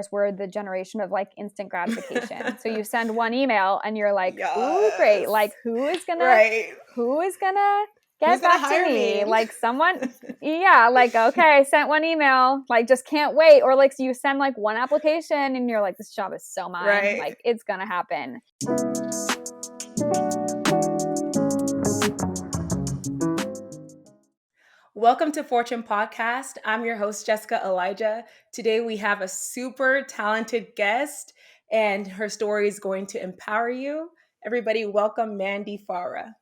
course, we're the generation of like instant gratification. So you send one email and you're like, ooh, great. Yes. Like who is gonna Right. get Who's gonna back to hire me? me? Like someone, yeah, like, okay, I sent one email, like just can't wait. Or like, so you send like one application and you're like, this job is so mine. Right. Like it's gonna happen. Welcome to Fortune Podcast. I'm your host, Jessica Elijah. Today we have a super talented guest, and her story is going to empower you. Everybody, welcome Mandy Faura.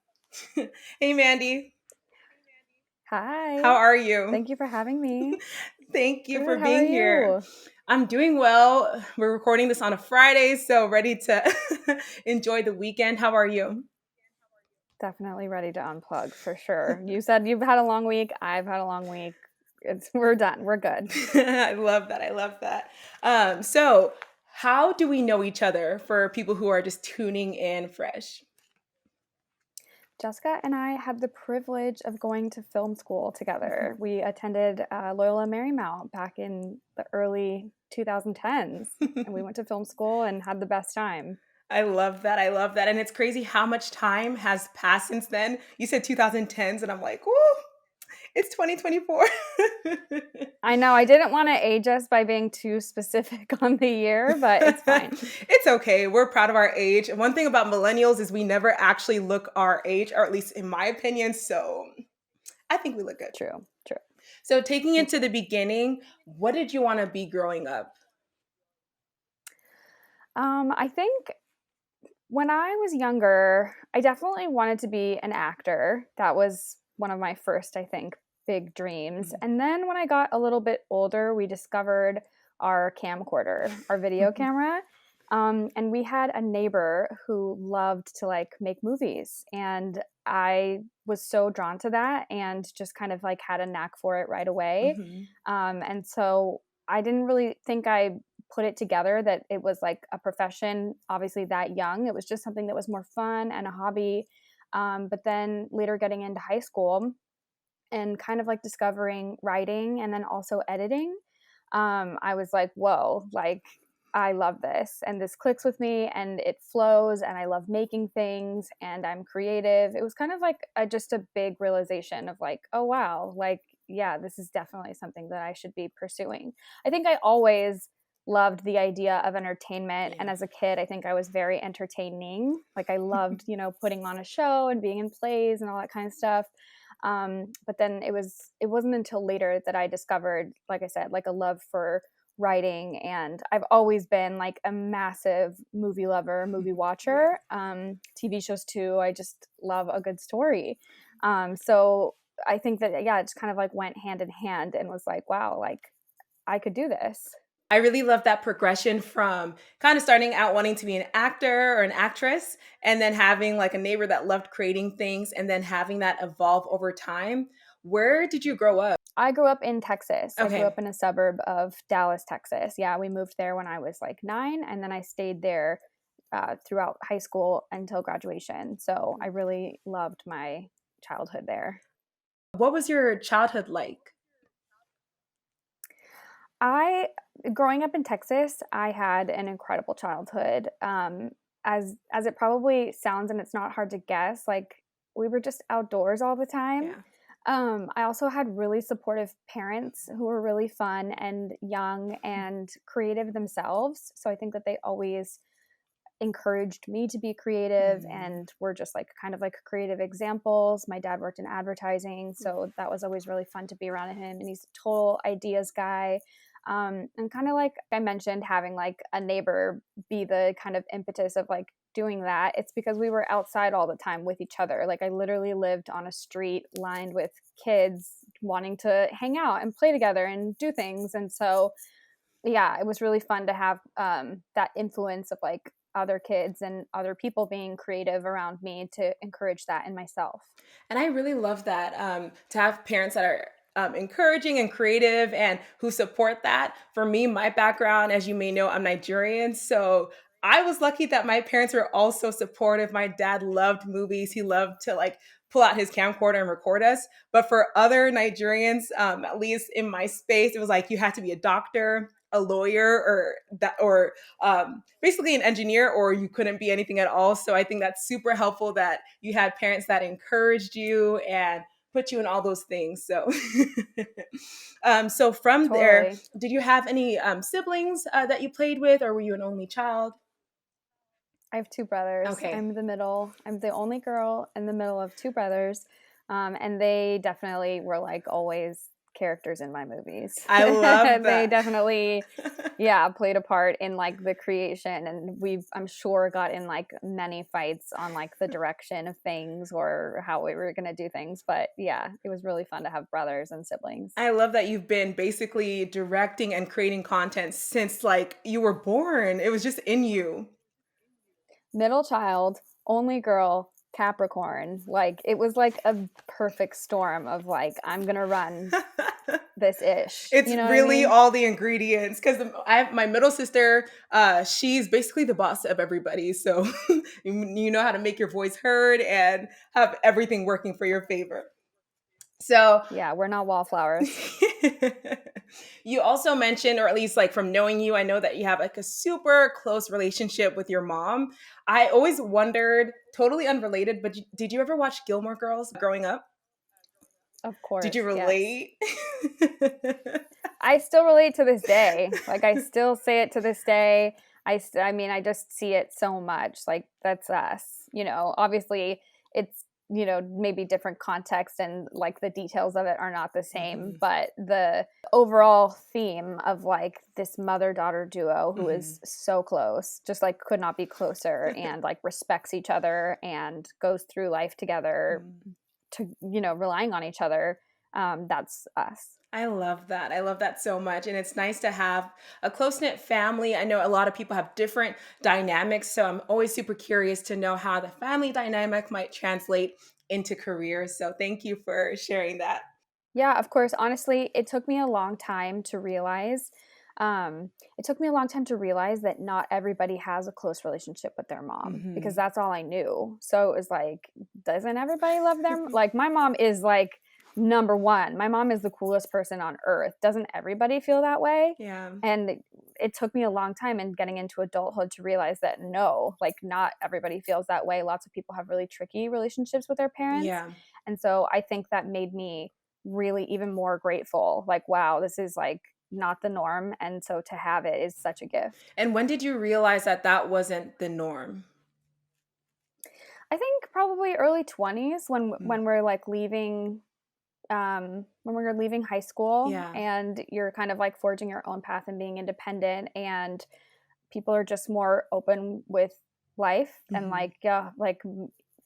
Hey, Mandy. Hi. How are you? Thank you for having me. Thank you Good. for How are being here. you? I'm doing well. We're recording this on a Friday, so ready to enjoy the weekend. How are you? Definitely ready to unplug for sure. You said you've had a long week. I've had a long week. We're done. We're good. I love that. I love that. So how do we know each other for people who are just tuning in fresh? Jessica and I had the privilege of going to film school together. We attended Loyola Marymount back in the early 2010s, and we went to film school and had the best time. I love that. I love that. And it's crazy how much time has passed since then. You said 2010s, and I'm like, whoo, it's 2024. I know I didn't want to age us by being too specific on the year, but it's fine. It's okay. We're proud of our age. One thing about millennials is we never actually look our age, or at least in my opinion. So I think we look good. True. So taking it to the beginning, what did you want to be growing up? I think when I was younger, I definitely wanted to be an actor. That was one of my first, I think, big dreams. And then when I got a little bit older, we discovered our camcorder, our video camera. And we had a neighbor who loved to like make movies. And I was so drawn to that and just kind of like had a knack for it right away. And so I didn't really think I put it together that it was like a profession, obviously that young. It was just something that was more fun and a hobby. But then later getting into high school and kind of like discovering writing and then also editing, I was like, whoa, like I love this and this clicks with me and it flows and I love making things and I'm creative. It was kind of like just a big realization of like, oh, wow, like, yeah, this is definitely something that I should be pursuing. I think I always loved the idea of entertainment. And as a kid, I think I was very entertaining. Like I loved, putting on a show and being in plays and all that kind of stuff. But then it wasn't until later that I discovered, like I said, like a love for writing. And I've always been like a massive movie lover, movie watcher, TV shows too. I just love a good story. So I think that, yeah, it just kind of like went hand in hand and was like, wow, like I could do this. I really love that progression from kind of starting out wanting to be an actor or an actress and then having like a neighbor that loved creating things and then having that evolve over time. Where did you grow up? I grew up in Texas. Okay. I grew up in a suburb of Dallas, Texas. Yeah, we moved there when I was like 9, and then I stayed there throughout high school until graduation. So I really loved my childhood there. What was your childhood like? Growing up in Texas, I had an incredible childhood. As it probably sounds, and it's not hard to guess, like we were just outdoors all the time. Yeah. I also had really supportive parents who were really fun and young and creative themselves. So I think that they always encouraged me to be creative and were just like kind of like creative examples. My dad worked in advertising, so that was always really fun to be around him. And he's a total ideas guy. And kind of like I mentioned, having like a neighbor be the kind of impetus of like doing that. It's because we were outside all the time with each other. Like I literally lived on a street lined with kids wanting to hang out and play together and do things. And so, yeah, it was really fun to have that influence of like other kids and other people being creative around me to encourage that in myself. And I really love that to have parents that are encouraging and creative and who support that. For me, my background, as you may know, I'm Nigerian. So I was lucky that my parents were also supportive. My dad loved movies. He loved to like pull out his camcorder and record us. But for other Nigerians, at least in my space, it was like you had to be a doctor a lawyer or that, or basically an engineer, or you couldn't be anything at all. So I think that's super helpful that you had parents that encouraged you and put you in all those things. So, so from there, Totally. did you have any siblings that you played with, or were you an only child? I have 2 brothers. Okay. I'm the middle. I'm the only girl in the middle of 2 brothers, and they definitely were, like, always characters in my movies. I love They that. definitely, yeah, played a part in, like, the creation, and I'm sure, got in, like, many fights on, like, the direction of things or how we were gonna do things, but, yeah, it was really fun to have brothers and siblings. I love that you've been basically directing and creating content since like you were born. It was just in you. Middle child, only girl, Capricorn, like, it was like a perfect storm of, like, I'm gonna run this ish, It's you know what I really mean? all the ingredients because I have my middle sister. She's basically the boss of everybody, so you know how to make your voice heard and have everything working for your favor. So Yeah, we're not wallflowers. you also mentioned, or at least like from knowing you, I know that you have like a super close relationship with your mom. I always wondered, totally unrelated, but did you ever watch Gilmore Girls growing up? Of Did you course, yes. relate? I still relate to this day. Like, I still say it to this day. I mean, I just see it so much. Like, that's us. You know, obviously, it's, maybe different context and, like, the details of it are not the same, Mhm, but the overall theme of, like, this mother-daughter duo who is mhm, so close, just, like, could not be closer and, like, respects each other and goes through life together mhm. to, relying on each other. That's us. I love that. I love that so much. And it's nice to have a close knit family. I know a lot of people have different dynamics. So I'm always super curious to know how the family dynamic might translate into careers. So thank you for sharing that. Yeah, of course. Honestly, it took me a long time to realize. It took me a long time to realize that not everybody has a close relationship with their mom because Hmm. that's all I knew. So it was like, doesn't everybody love them? Like, my mom is like number one. My mom is the coolest person on earth. Doesn't everybody feel that way? Yeah. And it took me a long time in getting into adulthood to realize that no, like, not everybody feels that way. Lots of people have really tricky relationships with their parents. Yeah. And so I think that made me really even more grateful. Like, wow, this is like not the norm. And so to have it is such a gift. And when did you realize that that wasn't the norm? I think probably early 20s Mm. when we're like leaving when we're leaving high school Yeah. and you're kind of like forging your own path and being independent and people are just more open with life and Hmm. like yeah, like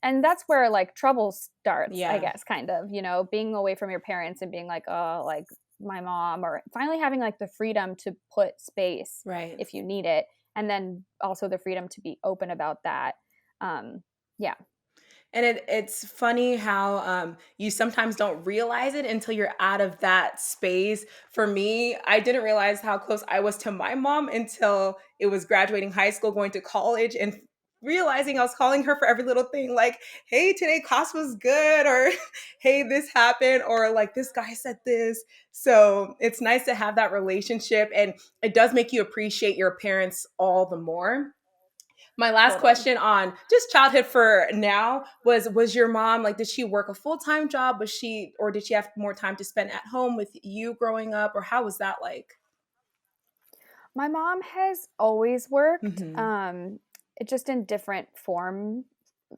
and that's where like trouble starts, I Yeah. guess, kind of, being away from your parents and being like, oh, like my mom, or finally having like the freedom to put space Right. if you need it, and then also the freedom to be open about that. um yeah. And it's funny how you sometimes don't realize it until you're out of that space. For me, I didn't realize how close I was to my mom until it was graduating high school, going to college, and realizing I was calling her for every little thing, like, "Hey, today class was good," or "Hey, this happened," or like, "This guy said this." So it's nice to have that relationship, and it does make you appreciate your parents all the more. My last Totally. question on just childhood for now was your mom like, did she work a full-time job? Was she, or did she have more time to spend at home with you growing up, or how was that like? My mom has always worked, Mhm. it just in different forms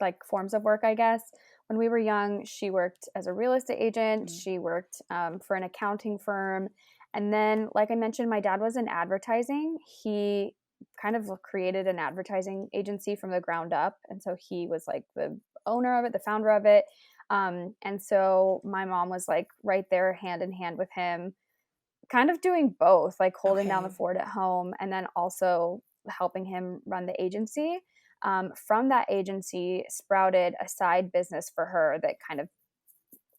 of work, I guess. When we were young, she worked as a real estate agent, Mm. she worked, for an accounting firm, and then, like I mentioned, my dad was in advertising. He kind of created an advertising agency from the ground up, and so he was, like, the owner of it, the founder of it, and so my mom was, like, right there hand in hand with him, kind of doing both, like holding down the Okay. fort at home and then also helping him run the agency. From that agency sprouted a side business for her that kind of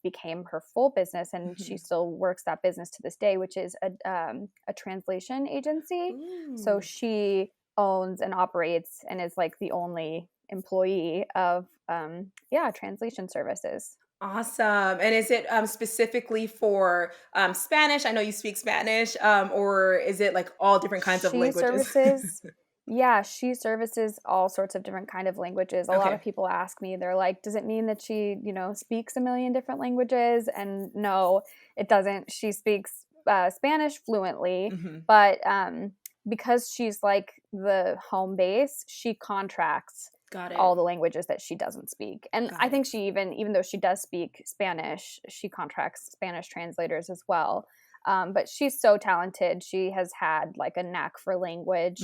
became her full business, and she Mhm. still works that business to this day, which is a translation agency. So Ooh. she owns and operates and is like the only employee of yeah, translation services. Awesome. And is it specifically for Spanish? I know you speak Spanish, or is it like all different kinds of She languages? services Yeah, she services all sorts of different kind of languages. A lot of Okay. people ask me, they're like, "Does it mean that she, speaks a million different languages?" And no, it doesn't. She speaks Spanish fluently, Hmm. but because she's like the home base, she contracts Got all it. the languages that she doesn't speak. And Got I it. think she even though she does speak Spanish, she contracts Spanish translators as well. But she's so talented. She has had like a knack for language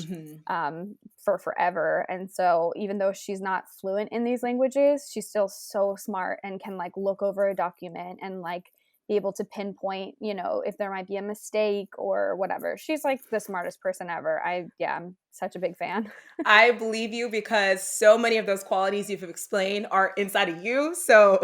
Hmm. for forever. And so even though she's not fluent in these languages, she's still so smart and can like look over a document and like be able to pinpoint, if there might be a mistake or whatever. She's like the smartest person ever. Yeah, I'm such a big fan. I believe you because so many of those qualities you've explained are inside of you. So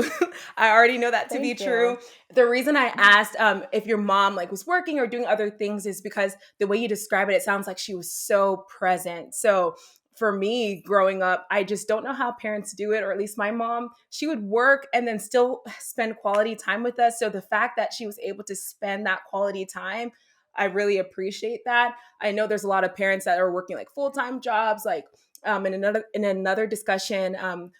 I already know that to be Thank you. true. The reason I asked if your mom like was working or doing other things is because the way you describe it, it sounds like she was so present. So for me growing up, I just don't know how parents do it, or at least my mom, she would work and then still spend quality time with us. So the fact that she was able to spend that quality time, I really appreciate that. I know there's a lot of parents that are working like full-time jobs, like in another discussion,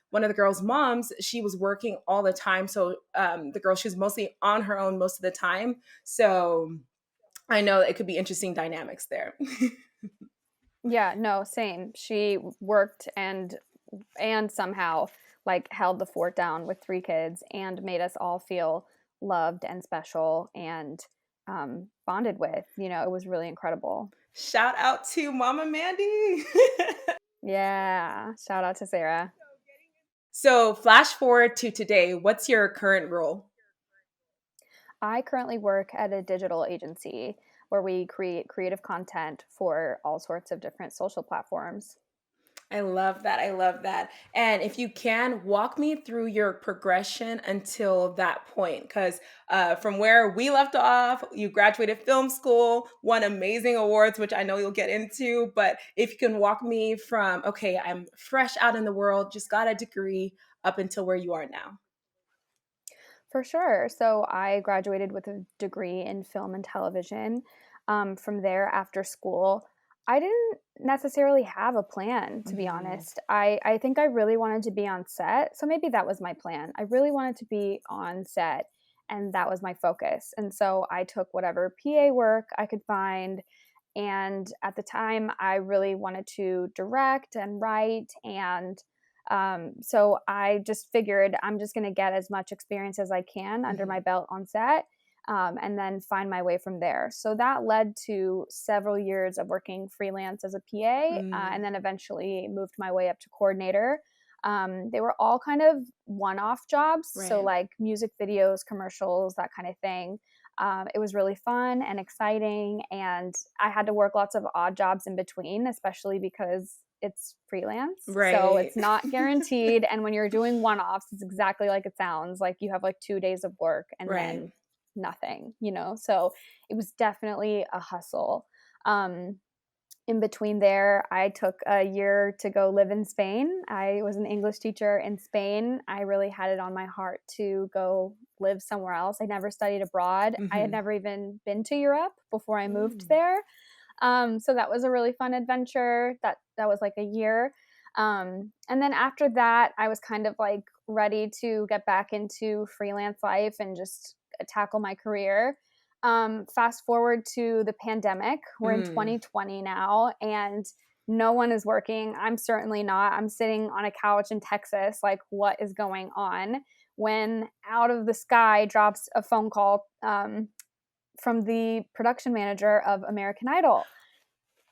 one of the girls' moms, she was working all the time. So the girl, she was mostly on her own most of the time. So I know it could be interesting dynamics there. Yeah, no, same. She worked and somehow like held the fort down with three kids and made us all feel loved and special and bonded with. It was really incredible. Shout out to Mama Mandy. Yeah, shout out to Sarah. So flash forward to today. What's your current role? I currently work at a digital agency where we create creative content for all sorts of different social platforms. I love that. I love that. And if you can, walk me through your progression until that point. Because from where we left off, you graduated film school, won amazing awards, which I know you'll get into. But if you can walk me from, okay, I'm fresh out in the world, just got a degree, up until where you are now. For sure. So I graduated with a degree in film and television. From there, after school, I didn't necessarily have a plan, to be Hmm. honest. I think I really wanted to be on set. So maybe that was my plan. I really wanted to be on set, and that was my focus. And so I took whatever PA work I could find. And at the time, I really wanted to direct and write. And so I just figured I'm just going to get as much experience as I can under my Hmm. belt on set, and then find my way from there. So that led to several years of working freelance as a PA, and Mm, then eventually moved my way up to coordinator. They were all kind of one off jobs, so right. like music videos, commercials, that kind of thing. It was really fun and exciting, and I had to work lots of odd jobs in between, especially because it's freelance. So Right. it's not guaranteed. And when you're doing one offs, it's exactly like it sounds like you have like 2 days of work and Right. then nothing. So it was definitely a hustle. Um, in between there, I took a year to go live in Spain. I was an English teacher in Spain. I really had it on my heart to go live somewhere else. I never studied abroad. I had Hmm. never even been to Europe before I moved there. So that was a really fun adventure. That was like a year. And then after that, I was kind of like ready to get back into freelance life and just tackle my career. Fast forward to the pandemic. We're in Mm. 2020 now, and no one is working. I'm certainly not. I'm sitting on a couch in Texas, like, what is going on? When out of the sky drops a phone call from the production manager of American Idol.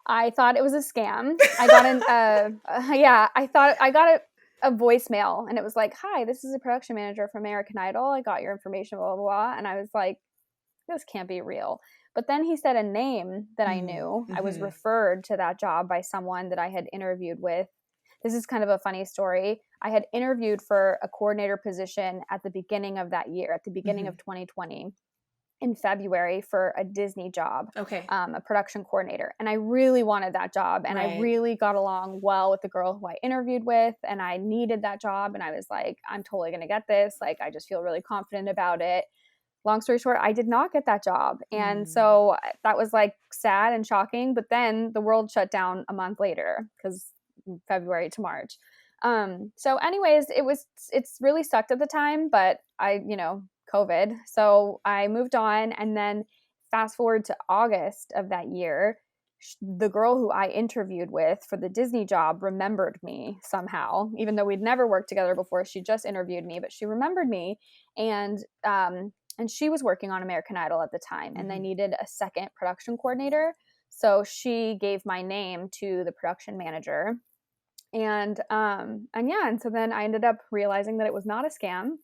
I thought it was a scam. I got an yeah, I thought I got a voicemail and it was like, "Hi, this is a production manager from American Idol. I got your information, blah blah blah." And I was like, "This can't be real." But then he said a name that I Mm. knew. I was Mhm. referred to that job by someone that I had interviewed with. This is kind of a funny story. I had interviewed for a coordinator position at the beginning of that year, at the beginning of Mhm. 2020, in February for a Disney job, Okay. a production coordinator. And I really wanted that job. And I Right. really got along well with the girl who I interviewed with. And I needed that job. And I was like, I'm totally going to get this. Like, I just feel really confident about it. Long story short, I did not get that job. And Mm. so that was like sad and shocking. But then the world shut down a month later because February to March. So anyways, it's really sucked at the time, but COVID. So I moved on, and then fast forward to August of that year, the girl who I interviewed with for the Disney job remembered me somehow, even though we'd never worked together before. She just interviewed me, but she remembered me, and she was working on American Idol at the time, and they Mhm. needed a second production coordinator. So she gave my name to the production manager, and yeah, and so then I ended up realizing that it was not a scam,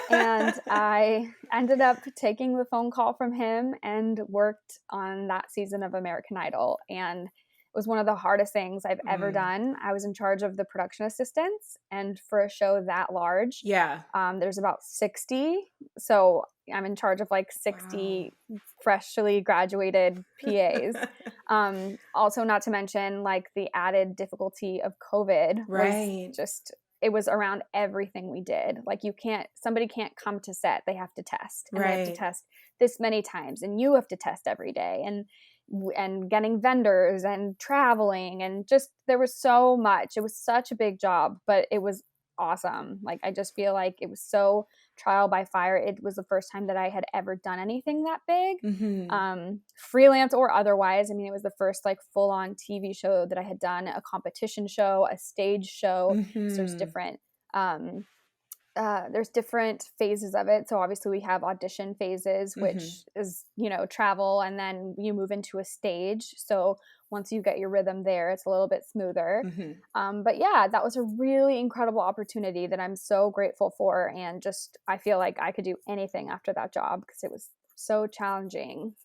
and I ended up taking the phone call from him and worked on that season of American Idol, and it was one of the hardest things I've ever Mm. done. I was in charge of the production assistants, and for a show that large, Yeah. there's about 60, so I'm in charge of like Wow. 60 freshly graduated PAs. Also, not to mention, like, the added difficulty of COVID was Right. just, it was around everything we did. Like, somebody can't come to set, they have to test, and they have to Right. test this many times, and you have to test every day, and getting vendors and traveling, and just there was so much. It was such a big job, but it was awesome. Like, I just feel like it was so trial by fire. It was the first time that I had ever done anything that big, Mhm. freelance or otherwise. I mean, it was the first like full on TV show that I had done, a competition show, a stage show. So Mhm. um, there's different phases of it. So obviously we have audition phases, Mhm. which is, travel, and then you move into a stage. So once you get your rhythm there, it's a little bit smoother. Mhm. But yeah, that was a really incredible opportunity that I'm so grateful for. And just, I feel like I could do anything after that job because it was so challenging.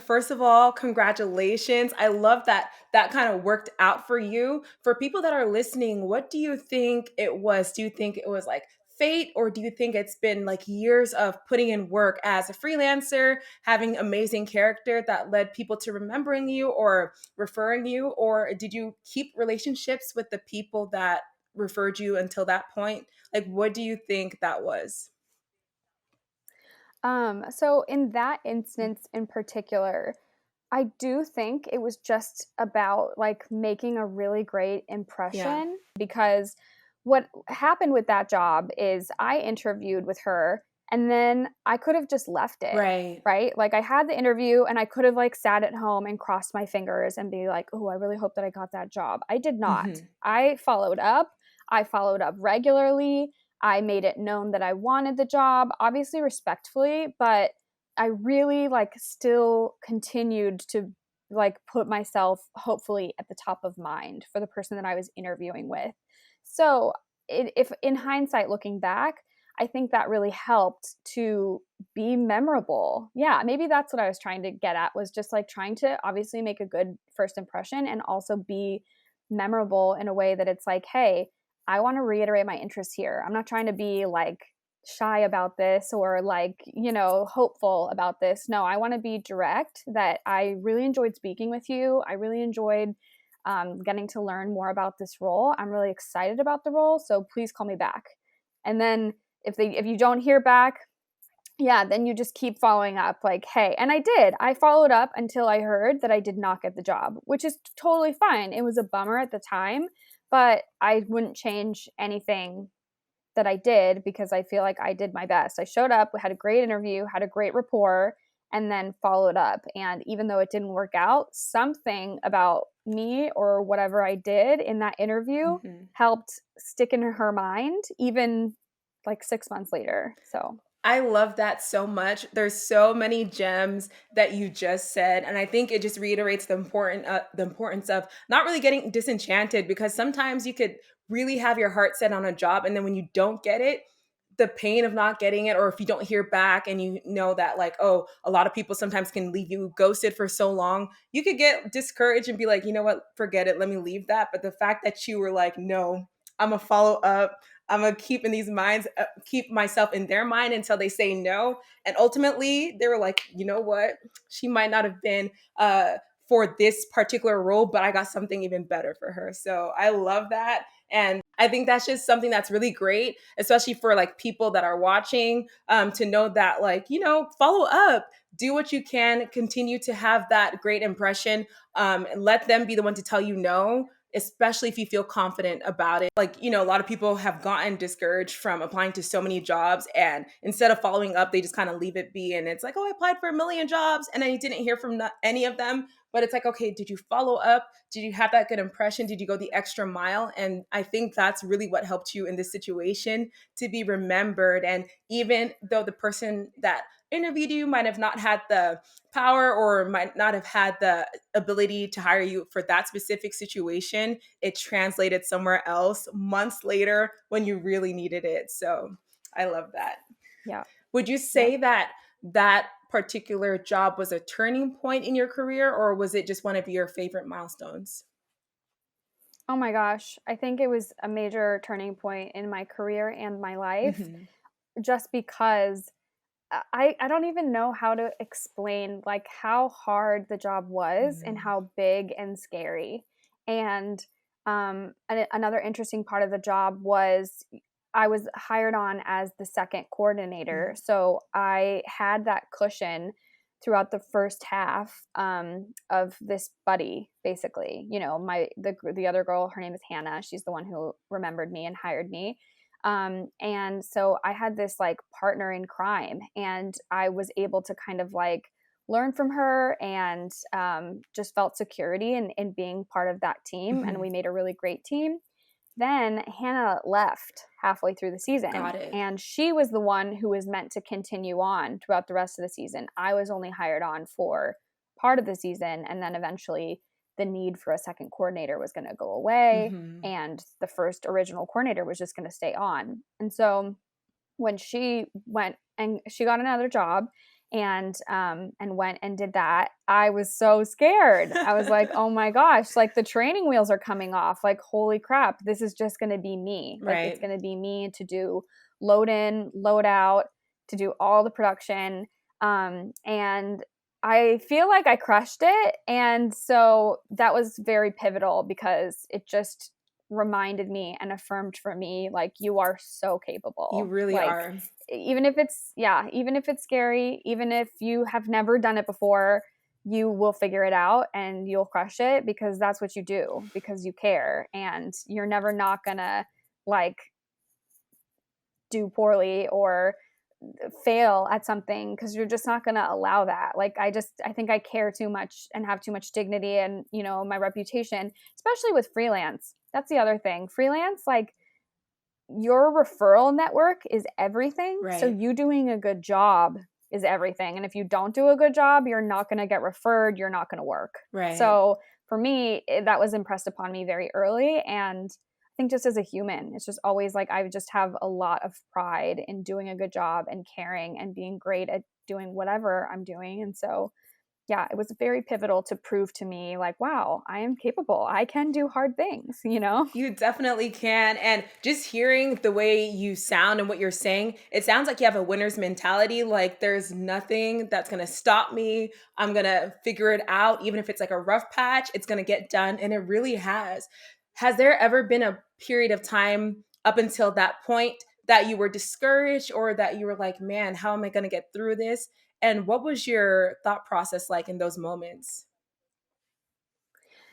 First of all, congratulations. I love that that kind of worked out for you. For people that are listening, what do you think it was? Do you think it was like fate, or do you think it's been like years of putting in work as a freelancer, having amazing character that led people to remembering you or referring you? Or did you keep relationships with the people that referred you until that point? Like, what do you think that was? So in that instance in particular, I do think it was just about like making a really great Yeah. impression, because what happened with that job is I interviewed with her, and then I could have just left it, Right. right? Like, I had the interview and I could have like sat at home and crossed my fingers and be like, "Oh, I really hope that I got that job." I did not. Hmm. I followed up. I followed up regularly. I made it known that I wanted the job, obviously respectfully, but I really like still continued to like put myself hopefully at the top of mind for the person that I was interviewing with. So, if in hindsight looking back, I think that really helped to be memorable. Yeah, maybe that's what I was trying to get at, was just like trying to obviously make a good first impression and also be memorable in a way that it's like, hey, I want to reiterate my interest here. I'm not trying to be like shy about this or like, hopeful about this. No, I want to be direct that I really enjoyed speaking with you. I really enjoyed getting to learn more about this role. I'm really excited about the role. So please call me back. And then if you don't hear back, yeah, then you just keep following up like, hey, and I did. I followed up until I heard that I did not get the job, which is totally fine. It was a bummer at the time, but I wouldn't change anything that I did because I feel like I did my best. I showed up, we had a great interview, had a great rapport, and then followed up. And even though it didn't work out, something about me or whatever I did in that interview Hmm. helped stick in her mind, even like 6 months later. So, I love that so much. There's so many gems that you just said, and I think it just reiterates the importance of not really getting disenchanted, because sometimes you could really have your heart set on a job, and then when you don't get it, the pain of not getting it, or if you don't hear back and you know that like, oh, a lot of people sometimes can leave you ghosted for so long, you could get discouraged and be like, you know what, forget it, let me leave that. But the fact that you were like, no, I'm gonna follow up, I'm gonna keep in these minds, keep myself in their mind until they say no. And ultimately, they were like, you know what? She might not have been for this particular role, but I got something even better for her. So I love that. And I think that's just something that's really great, especially for like people that are watching, to know that, like, follow up, do what you can, continue to have that great impression, and let them be the one to tell you no, especially if you feel confident about it. Like, a lot of people have gotten discouraged from applying to so many jobs, and instead of following up, they just kind of leave it be. And it's like, oh, I applied for a million jobs and I didn't hear from any of them. But it's like, okay, did you follow up? Did you have that good impression? Did you go the extra mile? And I think that's really what helped you in this situation to be remembered. And even though the person that interviewed you might have not had the power or might not have had the ability to hire you for that specific situation, it translated somewhere else months later when you really needed it. So I love that. Yeah. Would you Yeah. say that that particular job was a turning point in your career, or was it just one of your favorite milestones? Oh my gosh. I think it was a major turning point in my career and my life Hmm. just because I don't even know how to explain like how hard the job was and Mm. how big and scary. And another interesting part of the job was I was hired on as the second coordinator, Mm. so I had that cushion throughout the first half of this buddy. Basically, the other girl, her name is Hannah. She's the one who remembered me and hired me, and so I had this like partner in crime, and I was able to kind of like learn from her and just felt security in being part of that team. And Mhm. we made a really great team. Then Hannah left halfway through the season, Got it. and she was the one who was meant to continue on throughout the rest of the season. I was only hired on for part of the season, and then eventually the need for a second coordinator was going to go away, Mhm. and the first original coordinator was just going to stay on. And so when she went and she got another job and went and did that, I was so scared. I was like, oh my gosh, like the training wheels are coming off, like holy crap, this is just going to be me, like it's Right. going to be me to do load in, load out, to do all the production. And I feel like I crushed it, and so that was very pivotal because it just reminded me and affirmed for me like you are so You capable. really Like are. even if it's scary, even if you have never done it before, you will figure it out and you'll crush it because that's what you do, because you care, and you're never not going to like do poorly or fail at something because you're just not going to allow that. Like I think I care too much and have too much dignity and my reputation, especially with freelance. That's the other thing. Freelance, like your referral network is everything. So Right. you doing a good job is everything. And if you don't do a good job, you're not going to get referred, you're not going to work. Right. So for me, that was impressed upon me very early. And I think just as a human, it's just always like I just have a lot of pride in doing a good job and caring and being great at doing whatever I'm doing. And so yeah, it was very pivotal to prove to me like, wow, I am capable. I can do hard things. You definitely can. And just hearing the way you sound and what you're saying, it sounds like you have a winner's mentality. Like, there's nothing that's going to stop me. I'm going to figure it out. Even if it's like a rough patch, it's going to get done. And it really has. Has there ever been a period of time up until that point that you were discouraged, or that you were like, man, how am I going to get through this? And what was your thought process like in those moments?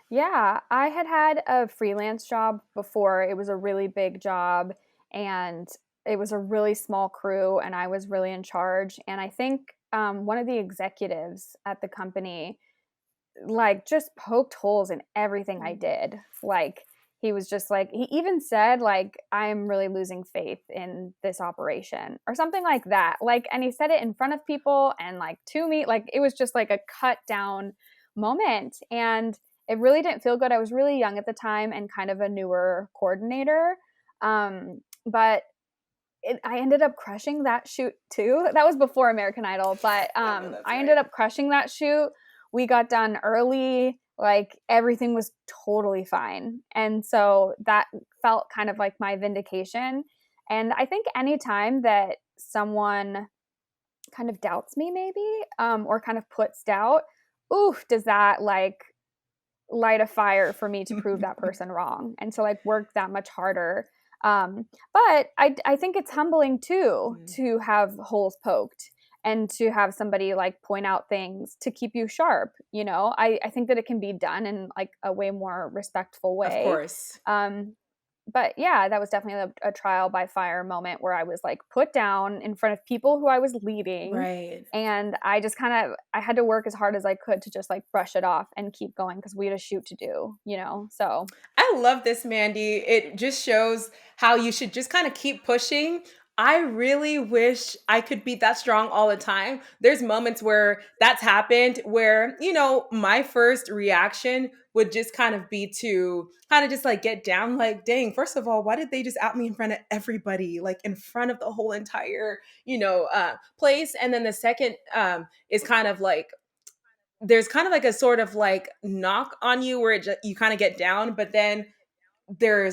Yeah, I had had a freelance job before. It was a really big job, and it was a really small crew, and I was really in charge. And I think one of the executives at the company like just poked holes in everything I Mm. did. Like he was just like he even said like I'm really losing faith in this operation or something like that. Like and he said it in front of people and like to me like it was just like a cut down moment, and it really didn't feel good. I was really young at the time and kind of a newer coordinator. But I ended up crushing that shoot too. That was before American Idol, but I know that's I right. ended up crushing that shoot. We got done early, like everything was totally fine. And so that felt kind of like my vindication. And I think anytime that someone kind of doubts me maybe, or kind of puts doubt, ooh, does that like light a fire for me to prove that person wrong and to like work that much harder. But I think it's humbling too Mm. to have holes poked and to have somebody like point out things to keep you sharp. I think that it can be done in like a way more respectful Of way. course. Um, but yeah, that was definitely a trial by fire moment where I was like put down in front of people who I was leading. Right. And I just kind of I had to work as hard as I could to just like brush it off and keep going because we had a shoot to do. So I love this, Mandy. It just shows how you should just kind of keep pushing. I really wish I could be that strong all the time. There's moments where that's happened where, my first reaction would just kind of be to kind of just like get down, like, dang, first of all, why did they just out me in front of everybody, like in front of the whole entire, place? And then the second is kind of like, there's kind of like a sort of like knock on you where you kind of get down, but then there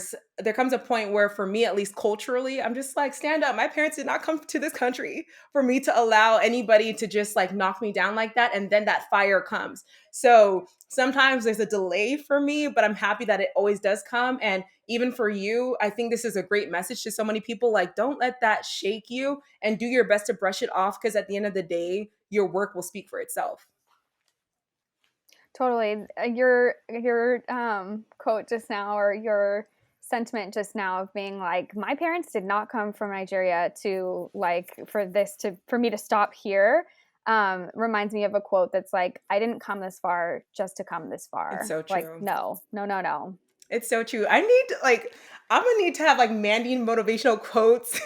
comes a point where for me, at least culturally, I'm just like, stand up. My parents did not come to this country for me to allow anybody to just like knock me down like that, and then that fire comes. So sometimes there's a delay for me, but I'm happy that it always does come. And even for you, I think this is a great message to so many people. Like, don't let that shake you, and do your best to brush it off, because at the end of the day, your work will speak for itself. totally. Your quote just now, or your sentiment just now of being like, my parents did not come from Nigeria to like for me to stop here, reminds me of a quote that's like, I didn't come this far just to come this It's far. so Like, true. no, no, no, no. It's so true. I'm gonna need to have like Mandy motivational quotes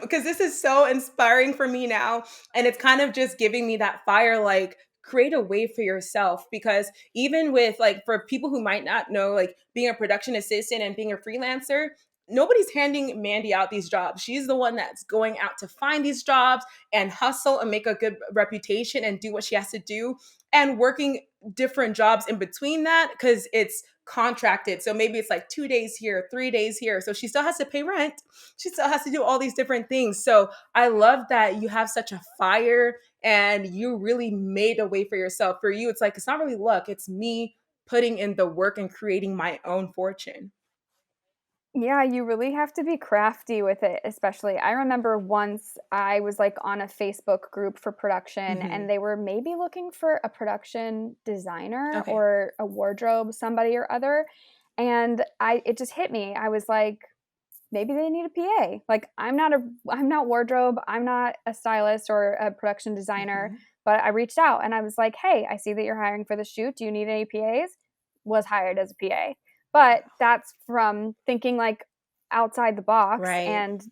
because this is so inspiring for me now. And it's kind of just giving me that fire, like, create a way for yourself. Because even with like, for people who might not know, like being a production assistant and being a freelancer, nobody's handing Mandy out these jobs. She's the one that's going out to find these jobs and hustle and make a good reputation and do what she has to do, and working different jobs in between that because it's contracted. So maybe it's like 2 days here, 3 days here. So she still has to pay rent. She still has to do all these different things. So I love that you have such a fire and you really made a way for yourself. For you, it's like, it's not really luck, it's me putting in the work and creating my own fortune. Yeah, you really have to be crafty with it, especially. I remember once I was like on a Facebook group for production Hmm. and they were maybe looking for a production designer Okay. or a wardrobe somebody or other. And it just hit me. I was like, maybe they need a PA. Like I'm not wardrobe, I'm not a stylist or a production designer, Hmm. but I reached out and I was like, "Hey, I see that you're hiring for the shoot. Do you need any PAs?" Was hired as a PA. But that's from thinking like outside the box Right. and,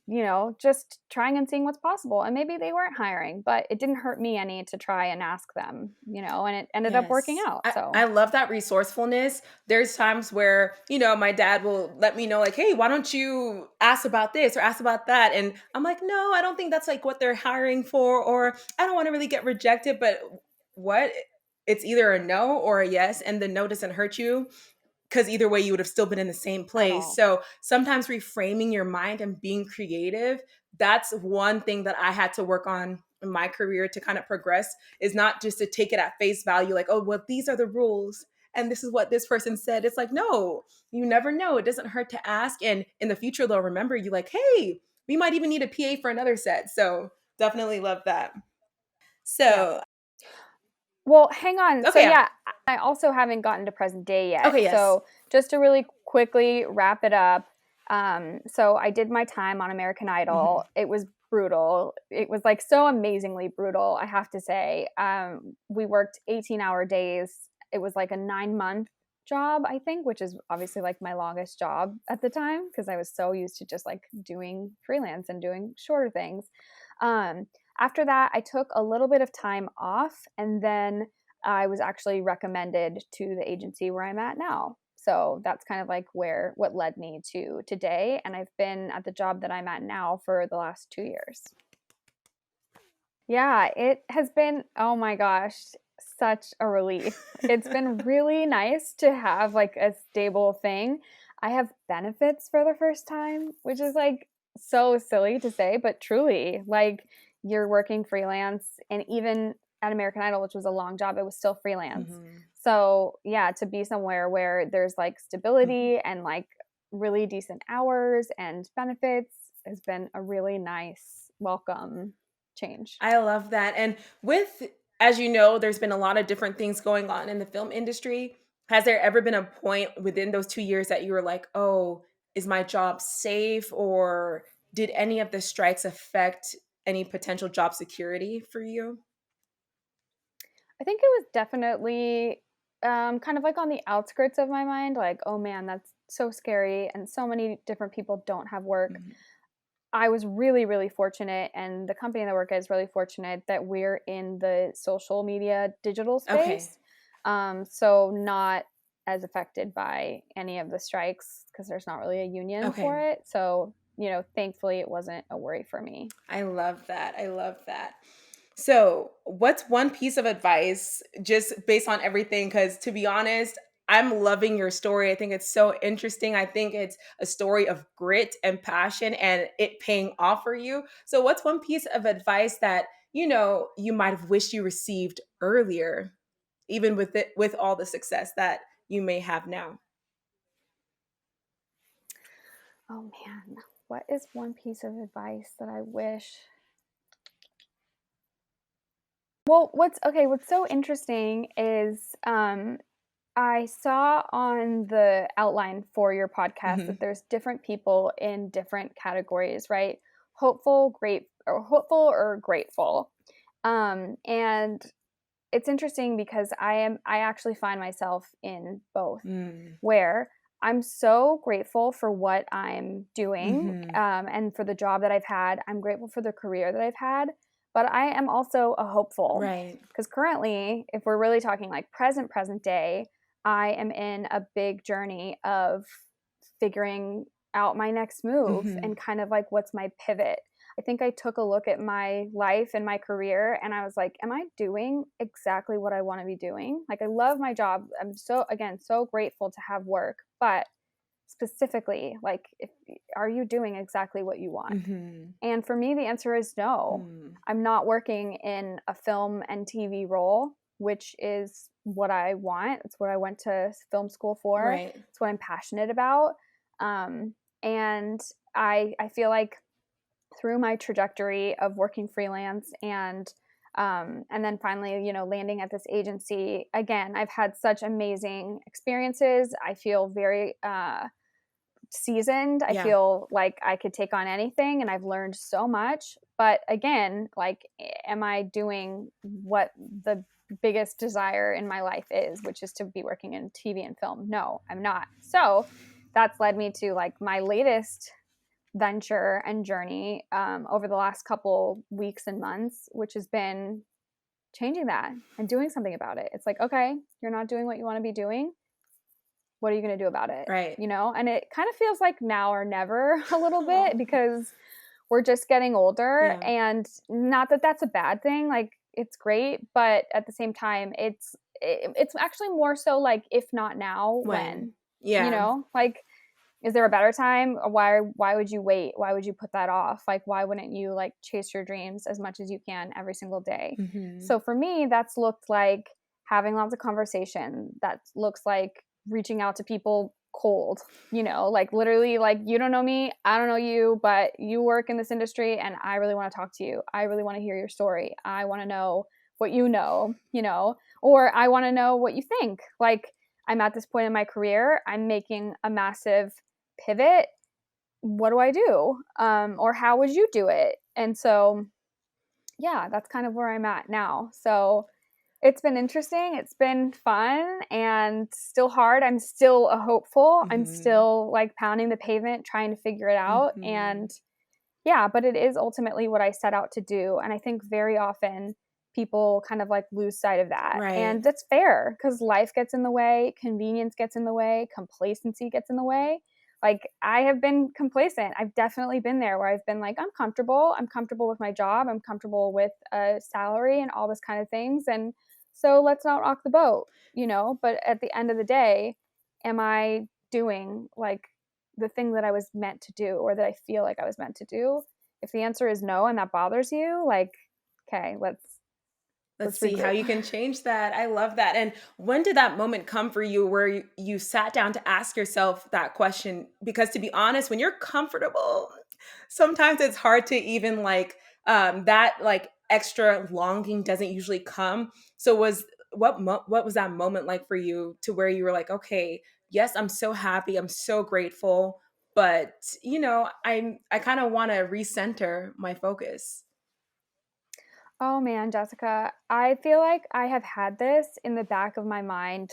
just trying and seeing what's possible. And maybe they weren't hiring, but it didn't hurt me any to try and ask them, and it ended up working Yes. out. I So, love that resourcefulness. There's times where, my dad will let me know, like, hey, why don't you ask about this or ask about that? And I'm like, no, I don't think that's like what they're hiring for, or I don't want to really get rejected. But what? It's either a no or a yes, and the no doesn't hurt you because either way you would have still been in the same at place. all. So sometimes reframing your mind and being creative, that's one thing that I had to work on in my career to kind of progress, is not just to take it at face value, like, oh, well, these are the rules and this is what this person said. It's like, no, you never know. It doesn't hurt to ask. And in the future, they'll remember you, like, hey, we might even need a PA for another set. So definitely love that. Yeah. So, Well, hang on. So okay, yeah. yeah, I also haven't gotten to present day yet. Okay, yes. So just to really quickly wrap it up, so I did my time on American Hmm. Idol. It was brutal. It was like so amazingly brutal, I have to say. We worked 18-hour days. It was like a 9-month job, I think, which is obviously like my longest job at the time because I was so used to just like doing freelance and doing shorter things. Um, After that, I took a little bit of time off and then I was actually recommended to the agency where I'm at now. So that's kind of like what led me to today. And I've been at the job that I'm at now for the last 2 years. Yeah, it has been, oh my gosh, such a relief. It's been really nice to have like a stable thing. I have benefits for the first time, which is like so silly to say, but truly, like, you're working freelance, and even at American Idol, which was a long job, it was still freelance. Mhm. So, yeah, to be somewhere where there's, like, Mhm. stability and, like, really decent hours and benefits has been a really nice welcome change. I love that. And with, as you know, there's been a lot of different things going on in the film industry. Has there ever been a point within those 2 years that you were like, oh, is my job safe? Or did any of the strikes affect any potential job security for you? I think it was definitely, kind of, like, on the outskirts of my mind, like, "Oh, man, that's so scary, and so many different people don't have work." Mhm. I was really, really fortunate, and the company that I work at is really fortunate that we're in the social media digital Okay. space. So not as affected by any of the strikes because there's not really a union for Okay. it. So, thankfully it wasn't a worry for me. I love that. I love that. So, what's one piece of advice just based on everything? Because to be honest, I'm loving your story. I think it's so interesting. I think it's a story of grit and passion and it paying off for you. So, what's one piece of advice that you might have wished you received earlier, even with all the success that you may have now? Oh man, what is one piece of advice that I wish? Well, what's so interesting is I saw on the outline for your podcast Hmm. that there's different people in different categories, right? Hopeful or grateful. And it's interesting because I actually find myself in both, Mm. where I'm so grateful for what I'm doing, Hmm. and for the job that I've had. I'm grateful for the career that I've had, but I am also a hopeful Right. because currently, if we're really talking like present day, I am in a big journey of figuring out my next move Hmm. and kind of like what's my pivot. I think I took a look at my life and my career and I was like, am I doing exactly what I want to be doing? Like, I love my job. I'm so, again, so grateful to have work, but specifically, like, are you doing exactly what you want? Hmm. And for me, the answer is no. Mm. I'm not working in a film and TV role, which is what I want. It's what I went to film school for. Right. It's what I'm passionate about. Um, and I feel like through my trajectory of working freelance and then finally, landing at this agency again, I've had such amazing experiences. I feel very seasoned. I Yeah. feel like I could take on anything and I've learned so much. But again, like, am I doing what the biggest desire in my life is, which is to be working in TV and film? No, I'm not. So that's led me to like my latest venture and journey over the last couple weeks and months, which has been changing that and doing something about it. It's like, okay, you're not doing what you want to be doing. What are you going to do about it? Right. And it kind of feels like now or never a little bit Oh, because we're just getting older. yeah. And not that that's a bad thing. Like, it's great. But at the same time, it's actually more so like, if not now, When? when? Yeah. Like, is there a better time? Why would you wait? Why would you put that off? Like, why wouldn't you like chase your dreams as much as you can every single day? Mhm. So for me, that's looked like having lots of conversation. That looks like reaching out to people cold, like literally, like, you don't know me, I don't know you, but you work in this industry and I really want to talk to you. I really want to hear your story. I want to know what or I want to know what you think. Like, I'm at this point in my career, I'm making a massive pivot. What do I do? Or how would you do it? And so, yeah, that's kind of where I'm at now. So it's been interesting. It's been fun and still hard. I'm still a hopeful. I'm Mhm. still like pounding the pavement, trying to figure it out. And Mhm. yeah, but it is ultimately what I set out to do. And I think very often people kind of like lose sight of that. Right. And that's fair because life gets in the way, convenience gets in the way, complacency gets in the way. Like, I have been complacent. I've definitely been there where I've been like, I'm comfortable. I'm comfortable with my job. I'm comfortable with a salary and all this kind of things. And so let's not rock the boat. But at the end of the day, am I doing like the thing that I was meant to do or that I feel like I was meant to do? If the answer is no and that bothers you, like, okay, Let's let's see how regroup. you can change that. I love that. And when did that moment come for you where you sat down to ask yourself that question? Because to be honest, when you're comfortable, sometimes it's hard to even like that like extra longing doesn't usually come. So was what was that moment like for you to where you were like, okay, yes, I'm so happy, I'm so grateful, but I kind of want to recenter my focus. Oh man, Jessica, I feel like I have had this in the back of my mind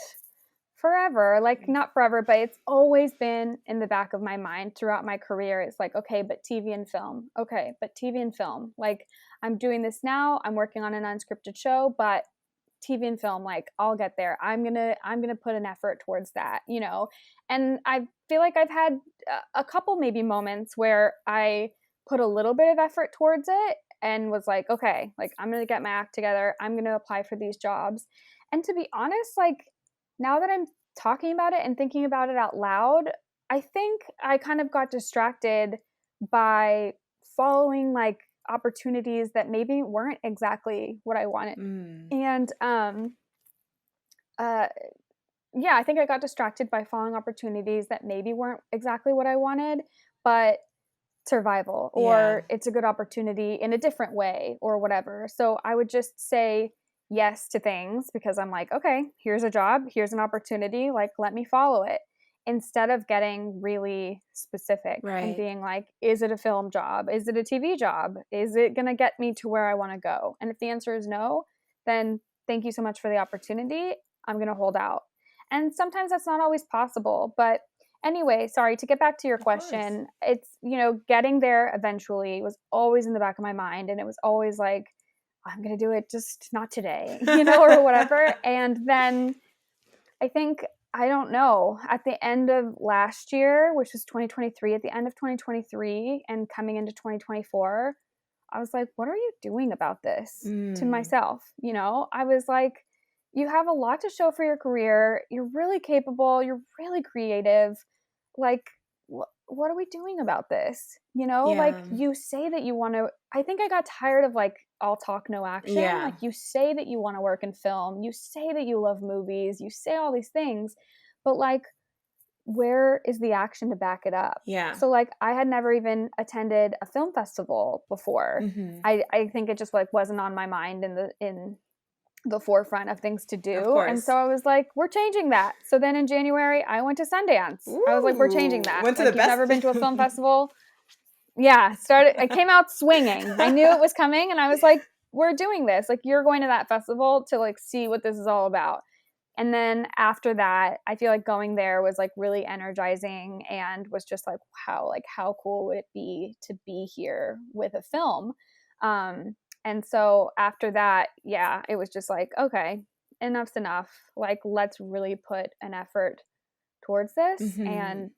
forever. Like, not forever, but it's always been in the back of my mind throughout my career. It's like, okay, but TV and film. Okay, but TV and film. Like, I'm doing this now. I'm working on an unscripted show, but TV and film, like, I'll get there. I'm going to put an effort towards that, you know. And I feel like I've had a couple maybe moments where I put a little bit of effort towards it and was like, okay, like, I'm going to get my act together. I'm going to apply for these jobs. And to be honest, like, now that I'm talking about it and thinking about it out loud, I think I kind of got distracted by following like opportunities that maybe weren't exactly what I wanted. Mm, And uh, yeah, I think I got distracted by following opportunities that maybe weren't exactly what I wanted, but survival yeah. or it's a good opportunity in a different way or whatever. So I would just say yes to things because I'm like, okay, here's a job, here's an opportunity, like let me follow it. Instead of getting really specific and Right. being like, is it a film job? Is it a TV job? Is it going to get me to where I want to go? And if the answer is no, then thank you so much for the opportunity. I'm going to hold out. And sometimes that's not always possible, but anyway, sorry, to get back to your Of course. question, it's, getting there eventually was always in the back of my mind. And it was always like, I'm going to do it, just not today, or whatever. And then I think, I don't know, at the end of last year, which was 2023, at the end of 2023 and coming into 2024, I was like, what are you doing about this to Mm, myself? I was like, you have a lot to show for your career. You're really capable. You're really creative. Like, what are we doing about this? Like yeah. you say that you want to, I think I got tired of like all talk, no action. Yeah. Like you say that you want to work in film, you say that you love movies, you say all these things, but like, where is the action to back it up? Yeah. So like I had never even attended a film festival before. Mhm. I think it just like wasn't on my mind in the forefront of things to Of do. And so course. I was like, we're changing that. So then in January, I went to Sundance. I was like, we're changing Ooh, that. went to the Like, you've best. never been to a film festival? Yeah, I came out swinging. I knew it was coming and I was like, we're doing this. Like, you're going to that festival to like see what this is all about. And then after that, I feel like going there was like really energizing and was just like how cool would it be to be here with a film? And so after that, yeah, it was just like, okay, enough's enough. Like, let's really put an effort towards this Mhm. and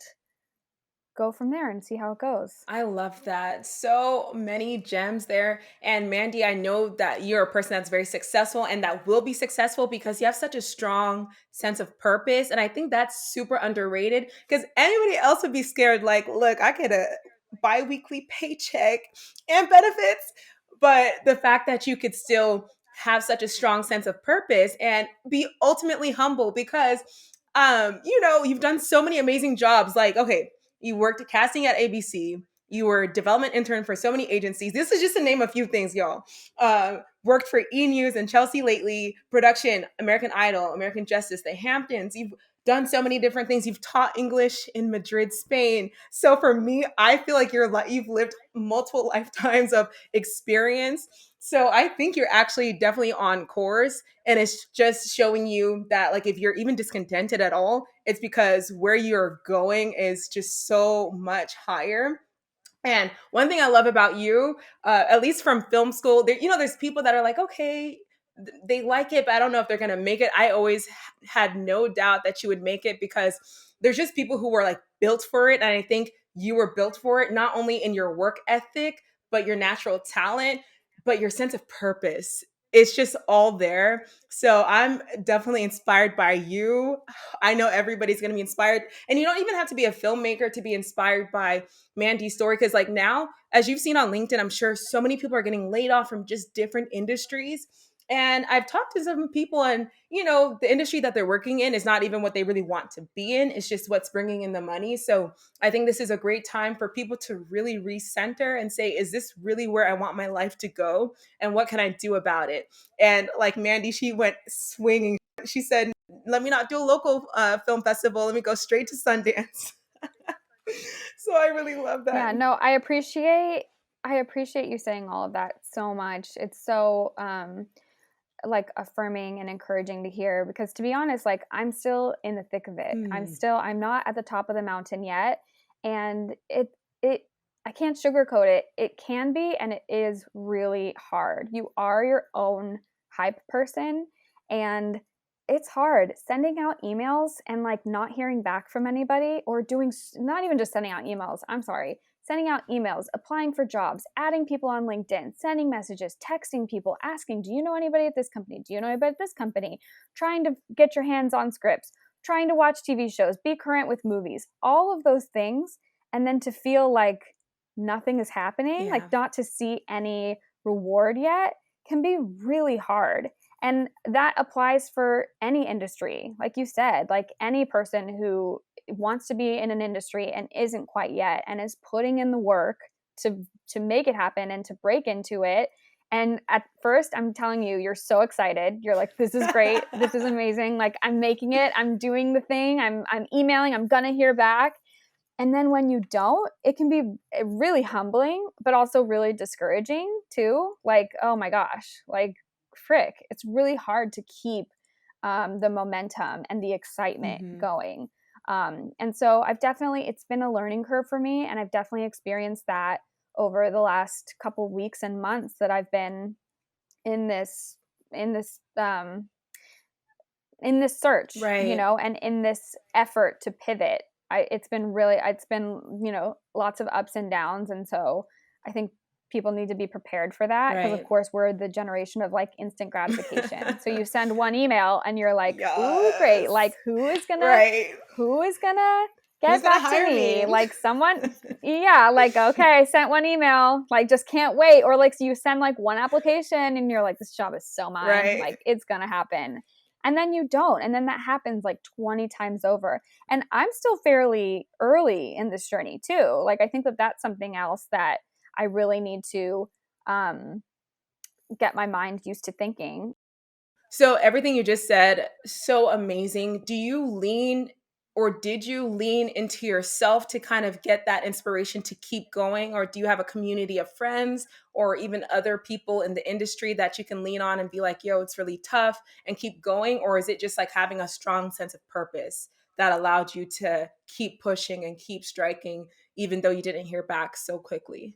go from there and see how it goes. I love that. So many gems there. And Mandy, I know that you're a person that's very successful and that will be successful because you have such a strong sense of purpose. And I think that's super underrated because anybody else would be scared, like, look, I get a bi-weekly paycheck and benefits. But the fact that you could still have such a strong sense of purpose and be ultimately humble because you've done so many amazing jobs. Like, okay, you worked casting at ABC. You were a development intern for so many agencies. This is just to name a few things, y'all. Worked for E News and Chelsea lately, production, American Idol, American Justice, The Hamptons. You've done so many different things. You've taught English in Madrid, Spain. So for me, I feel like you've lived multiple lifetimes of experience. So I think you're actually definitely on course, and it's just showing you that like if you're even discontented at all, it's because where you're going is just so much higher. And one thing I love about you, at least from film school, there's people that are like, okay, they like it, but I don't know if they're gonna make it. I always had no doubt that you would make it because there's just people who were like built for it, and I think you were built for it, not only in your work ethic, but your natural talent, but your sense of purpose. it's just all there. So I'm definitely inspired by you. I know everybody's going to be inspired. And you don't even have to be a filmmaker to be inspired by Mandy's story. Because, like, now, as you've seen on LinkedIn, I'm sure so many people are getting laid off from just different industries. And I've talked to some people, and the industry that they're working in is not even what they really want to be in. It's just what's bringing in the money. So I think this is a great time for people to really recenter and say, is this really where I want my life to go? And what can I do about it? And like Mandy, she went swinging. She said, let me not do a local film festival. Let me go straight to Sundance. So I really love that. Yeah, no, I appreciate you saying all of that so much. It's so like affirming and encouraging to hear, because to be honest, like I'm still in the thick of it. Mm, I'm not at the top of the mountain yet, and it I can't sugarcoat it. It can be, and it is really hard. You are your own hype person, and it's hard sending out emails and like not hearing back from anybody, or not even just sending out emails. I'm sorry, sending out emails, applying for jobs, adding people on LinkedIn, sending messages, texting people, asking, do you know anybody at this company? Do you know anybody at this company? Trying to get your hands on scripts, trying to watch TV shows, be current with movies, all of those things. And then to feel like nothing is happening, like yeah. not to see any reward yet, can be really hard. And that applies for any industry. Like you said, like any person who wants to be in an industry and isn't quite yet, and is putting in the work to make it happen and to break into it. And at first, I'm telling you, you're so excited. You're like, this is great. This is amazing. Like, I'm making it. I'm doing the thing. I'm emailing. I'm going to hear back. And then when you don't, it can be really humbling, but also really discouraging too. Like, oh my gosh, like, frick, it's really hard to keep the momentum and the excitement Hmm. going. And so it's been a learning curve for me. And I've definitely experienced that over the last couple weeks and months that I've been in in this, um, in this search, Right. and in this effort to pivot. It's been, lots of ups and downs. And so I think people need to be prepared for that, because of Right. course we're the generation of like instant gratification. So you send one email and you're like, ooh, great. Yes. Like Right. who is gonna Who's get gonna back to hire me? me? Like someone, yeah, like, okay, I sent one email, like just can't wait. Or like, so you send like one application and you're like, this job is so mine. Right. Like it's gonna happen. And then you don't. And then that happens like 20 times over. And I'm still fairly early in this journey too. Like I think that that's something else that I really need to um, get my mind used to thinking. So everything you just said, so amazing. Do you lean or did you lean into yourself to kind of get that inspiration to keep going? Or do you have a community of friends or even other people in the industry that you can lean on and be like, yo, it's really tough and keep going? Or is it just like having a strong sense of purpose that allowed you to keep pushing and keep striking, even though you didn't hear back so quickly?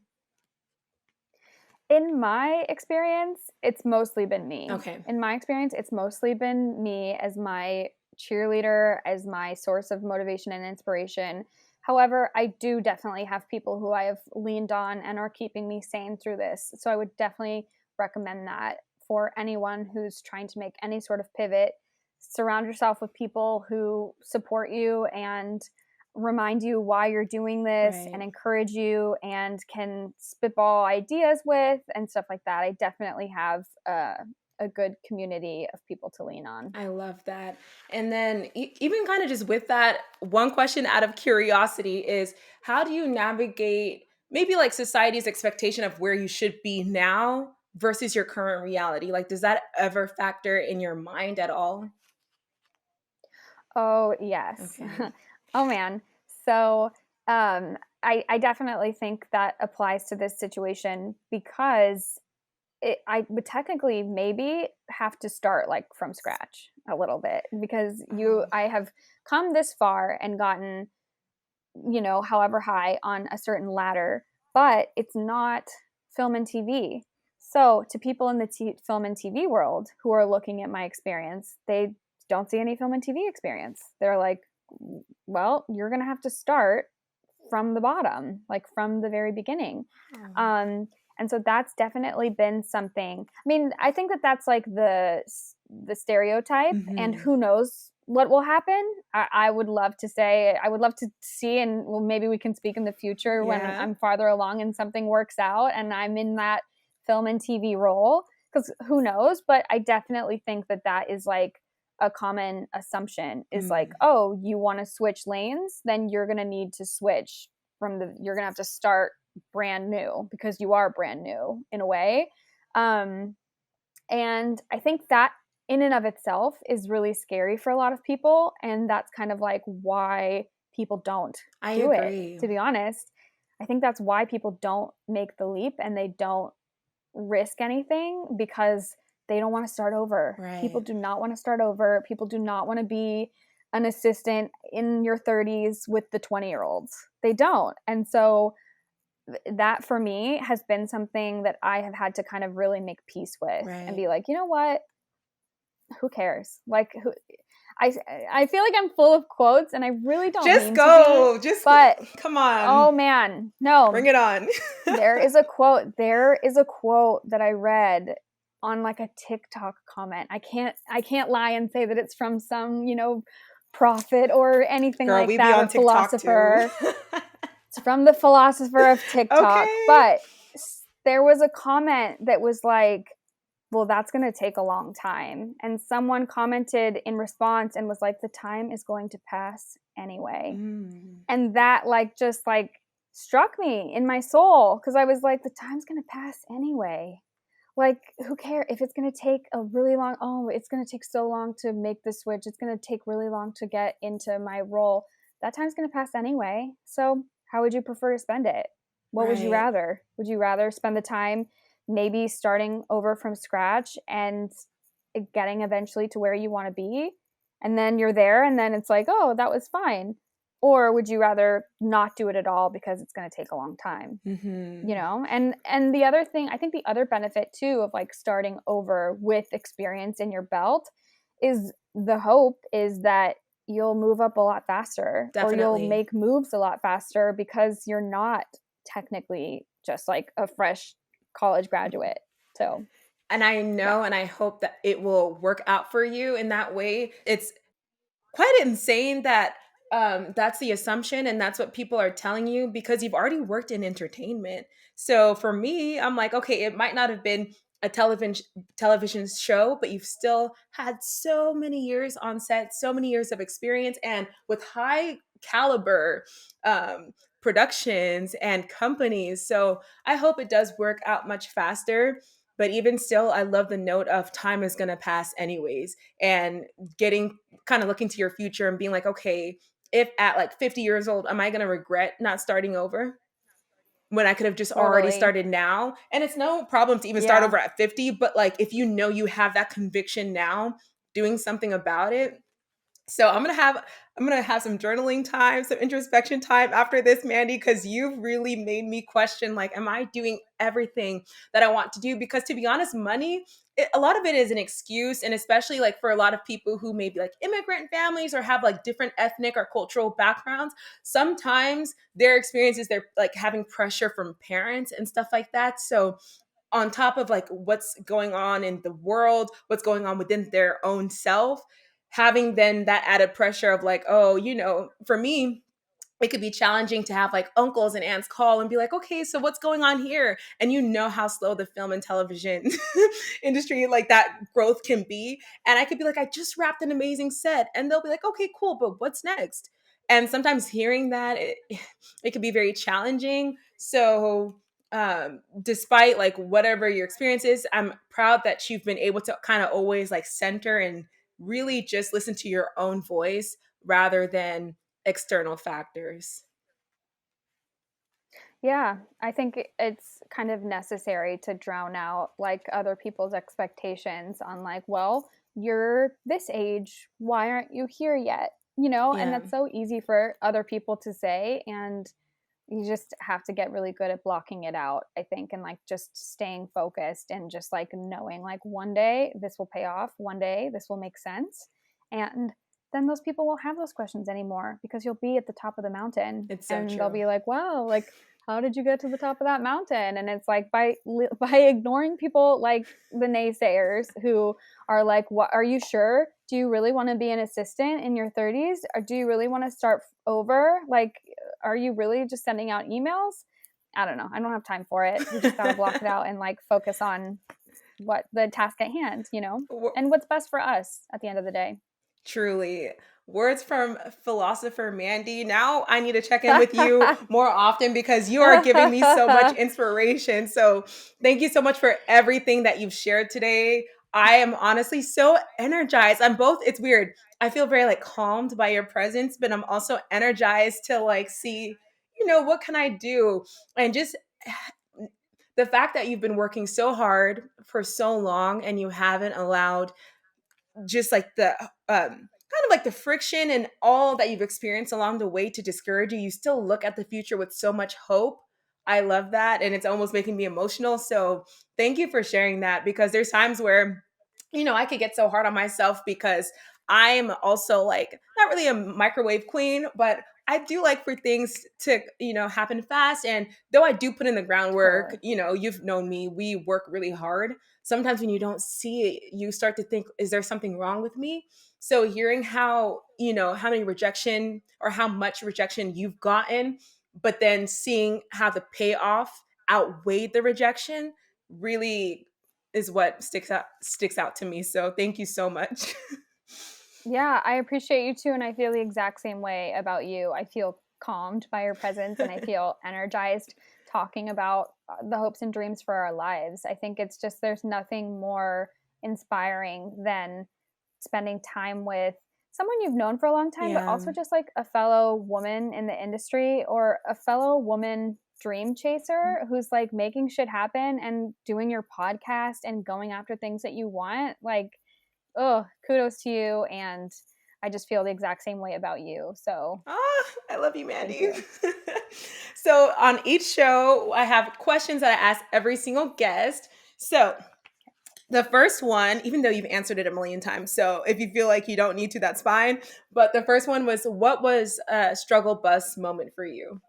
In my experience, it's mostly been me. Okay. In my experience, it's mostly been me as my cheerleader, as my source of motivation and inspiration. However, I do definitely have people who I have leaned on and are keeping me sane through this. So I would definitely recommend that for anyone who's trying to make any sort of pivot. Surround yourself with people who support you and remind you why you're doing this, and Right. encourage you and can spitball ideas with and stuff like that. I definitely have a good community of people to lean on. I love that. And then, even kind of just with that, one question out of curiosity is how do you navigate maybe like society's expectation of where you should be now versus your current reality? Like, does that ever factor in your mind at all? Oh, yes. Okay. Oh, man. So, I definitely think that applies to this situation, because I would technically maybe have to start like from scratch a little bit, because Oh, I have come this far and gotten, however high on a certain ladder, but it's not film and TV. So, to people in the film and TV world who are looking at my experience, they don't see any film and TV experience. They're like, well, you're going to have to start from the bottom, like from the very beginning. oh. Um, And so that's definitely been something. I mean, I think that that's like the stereotype, and Mhm. who knows what will happen. I would love to say, I would love to see, and well, maybe we can speak in the future when Yeah. I'm farther along and something works out and I'm in that film and TV role, because who knows. But I definitely think that that is like a common assumption, is like, Mm. oh, you want to switch lanes, then you're going to need to switch you're going to have to start brand new, because you are brand new in a way. Um, and I think that in and of itself is really scary for a lot of people. And that's kind of like why people don't I do it, agree. to be honest. I think that's why people don't make the leap and they don't risk anything, because they don't want to start over. People Right. do not want to start over. People do not want to be an assistant in your 30s with the 20-year-olds. They don't. And so that for me has been something that I have had to kind of really make peace with and Right. be like, you know what? Who cares? Like, who, I, I feel like I'm full of quotes and I really don't Just mean to be, go. Just but come on. oh man, no, Bring it on. there is a quote. There is a quote that I read on like a TikTok comment. I can't lie and say that it's from some, prophet or anything Girl, like we be that, or on TikTok too. philosopher. It's from the philosopher of TikTok, Okay. but there was a comment that was like, well, that's going to take a long time. And someone commented in response and was like, the time is going to pass anyway. Mm. And that like just like struck me in my soul, because I was like, the time's going to pass anyway. Like, who cares if it's going to take a really long, oh, it's going to take so long to make the switch. It's going to take really long to get into my role. That time's going to pass anyway. So, how would you prefer to spend it? What would you Right. rather? Would you rather spend the time maybe starting over from scratch and getting eventually to where you want to be? And then you're there, and then it's like, oh, that was fine. Or would you rather not do it at all because it's going to take a long time? Mhm. And the other thing, I think the other benefit too of like starting over with experience in your belt is, the hope is that you'll move up a lot faster, or you'll Definitely. make moves a lot faster, because you're not technically just like a fresh college graduate. So And I yeah, know and I hope that it will work out for you in that way. It's quite insane that that's the assumption and that's what people are telling you because you've already worked in entertainment. So for me, I'm like, okay, it might not have been a television show, but you've still had so many years on set, so many years of experience, and with high caliber productions and companies. So I hope it does work out much faster. But even still, I love the note of time is going to pass anyways, and getting kind of looking to your future and being like, okay, if at like 50 years old, am I going to regret not starting over when I could have just already totally. started now? And it's no problem to even start Yeah. over at 50, but like if you know you have that conviction now, doing something about it. So I'm gonna have some journaling time, some introspection time after this, Mandy, because you've really made me question, like, am I doing everything that I want to do? Because to be honest, money, a lot of it is an excuse, and especially like for a lot of people who may be like immigrant families or have like different ethnic or cultural backgrounds, sometimes their experiences, they're like having pressure from parents and stuff like that. So on top of like what's going on in the world, what's going on within their own self, having then that added pressure of like, oh, for me, it could be challenging to have like uncles and aunts call and be like, okay, so what's going on here? And you know how slow the film and television industry, like that growth can be. And I could be like, I just wrapped an amazing set. And they'll be like, okay, cool, but what's next? And sometimes hearing that, it could be very challenging. So, despite like whatever your experience is, I'm proud that you've been able to kind of always like center and really just listen to your own voice rather than external factors. Yeah, I think it's kind of necessary to drown out like other people's expectations on like, well, you're this age, why aren't you here yet? And Yeah, that's so easy for other people to say, and you just have to get really good at blocking it out, I think, and like just staying focused and just like knowing like one day this will pay off, one day this will make sense. And then those people won't have those questions anymore, because you'll be at the top of the mountain it's so and they'll true. be like, wow, like how did you get to the top of that mountain? And it's like by ignoring people like the naysayers who are like, what, are you sure? Do you really want to be an assistant in your 30s, or do you really want to start over? Like, are you really just sending out emails? I don't know. I don't have time for it. We just got to block it out and like focus on what the task at hand, and what's best for us at the end of the day. Truly. Words from philosopher Mandy. Now I need to check in with you more often because you are giving me so much inspiration. So, thank you so much for everything that you've shared today. I am honestly so energized. I'm both, it's weird. I feel very like calmed by your presence, but I'm also energized to like see, what can I do? And just the fact that you've been working so hard for so long and you haven't allowed just like the kind of like the friction and all that you've experienced along the way to discourage you, you still look at the future with so much hope. I love that. And it's almost making me emotional. So thank you for sharing that, because there's times where, I could get so hard on myself because I'm also like not really a microwave queen, but I do like for things to, happen fast. And though I do put in the groundwork, Totally. you've known me, we work really hard. Sometimes when you don't see it, you start to think, is there something wrong with me? So hearing how, how many rejection or how much rejection you've gotten, but then seeing how the payoff outweighed the rejection really is what sticks out to me. So thank you so much. Yeah, I appreciate you too, and I feel the exact same way about you. I feel calmed by your presence, and I feel energized talking about the hopes and dreams for our lives. I think it's just there's nothing more inspiring than spending time with someone you've known for a long time, but Yeah. also just like a fellow woman in the industry or a fellow woman dream chaser who's like making shit happen and doing your podcast and going after things that you want. Like, oh, kudos to you. And I just feel the exact same way about you. So I love you, thank Mandy. you. So on each show, I have questions that I ask every single guest. So the first one, even though you've answered it a million times, so if you feel like you don't need to, that's fine. But the first one was, what was a struggle bus moment for you?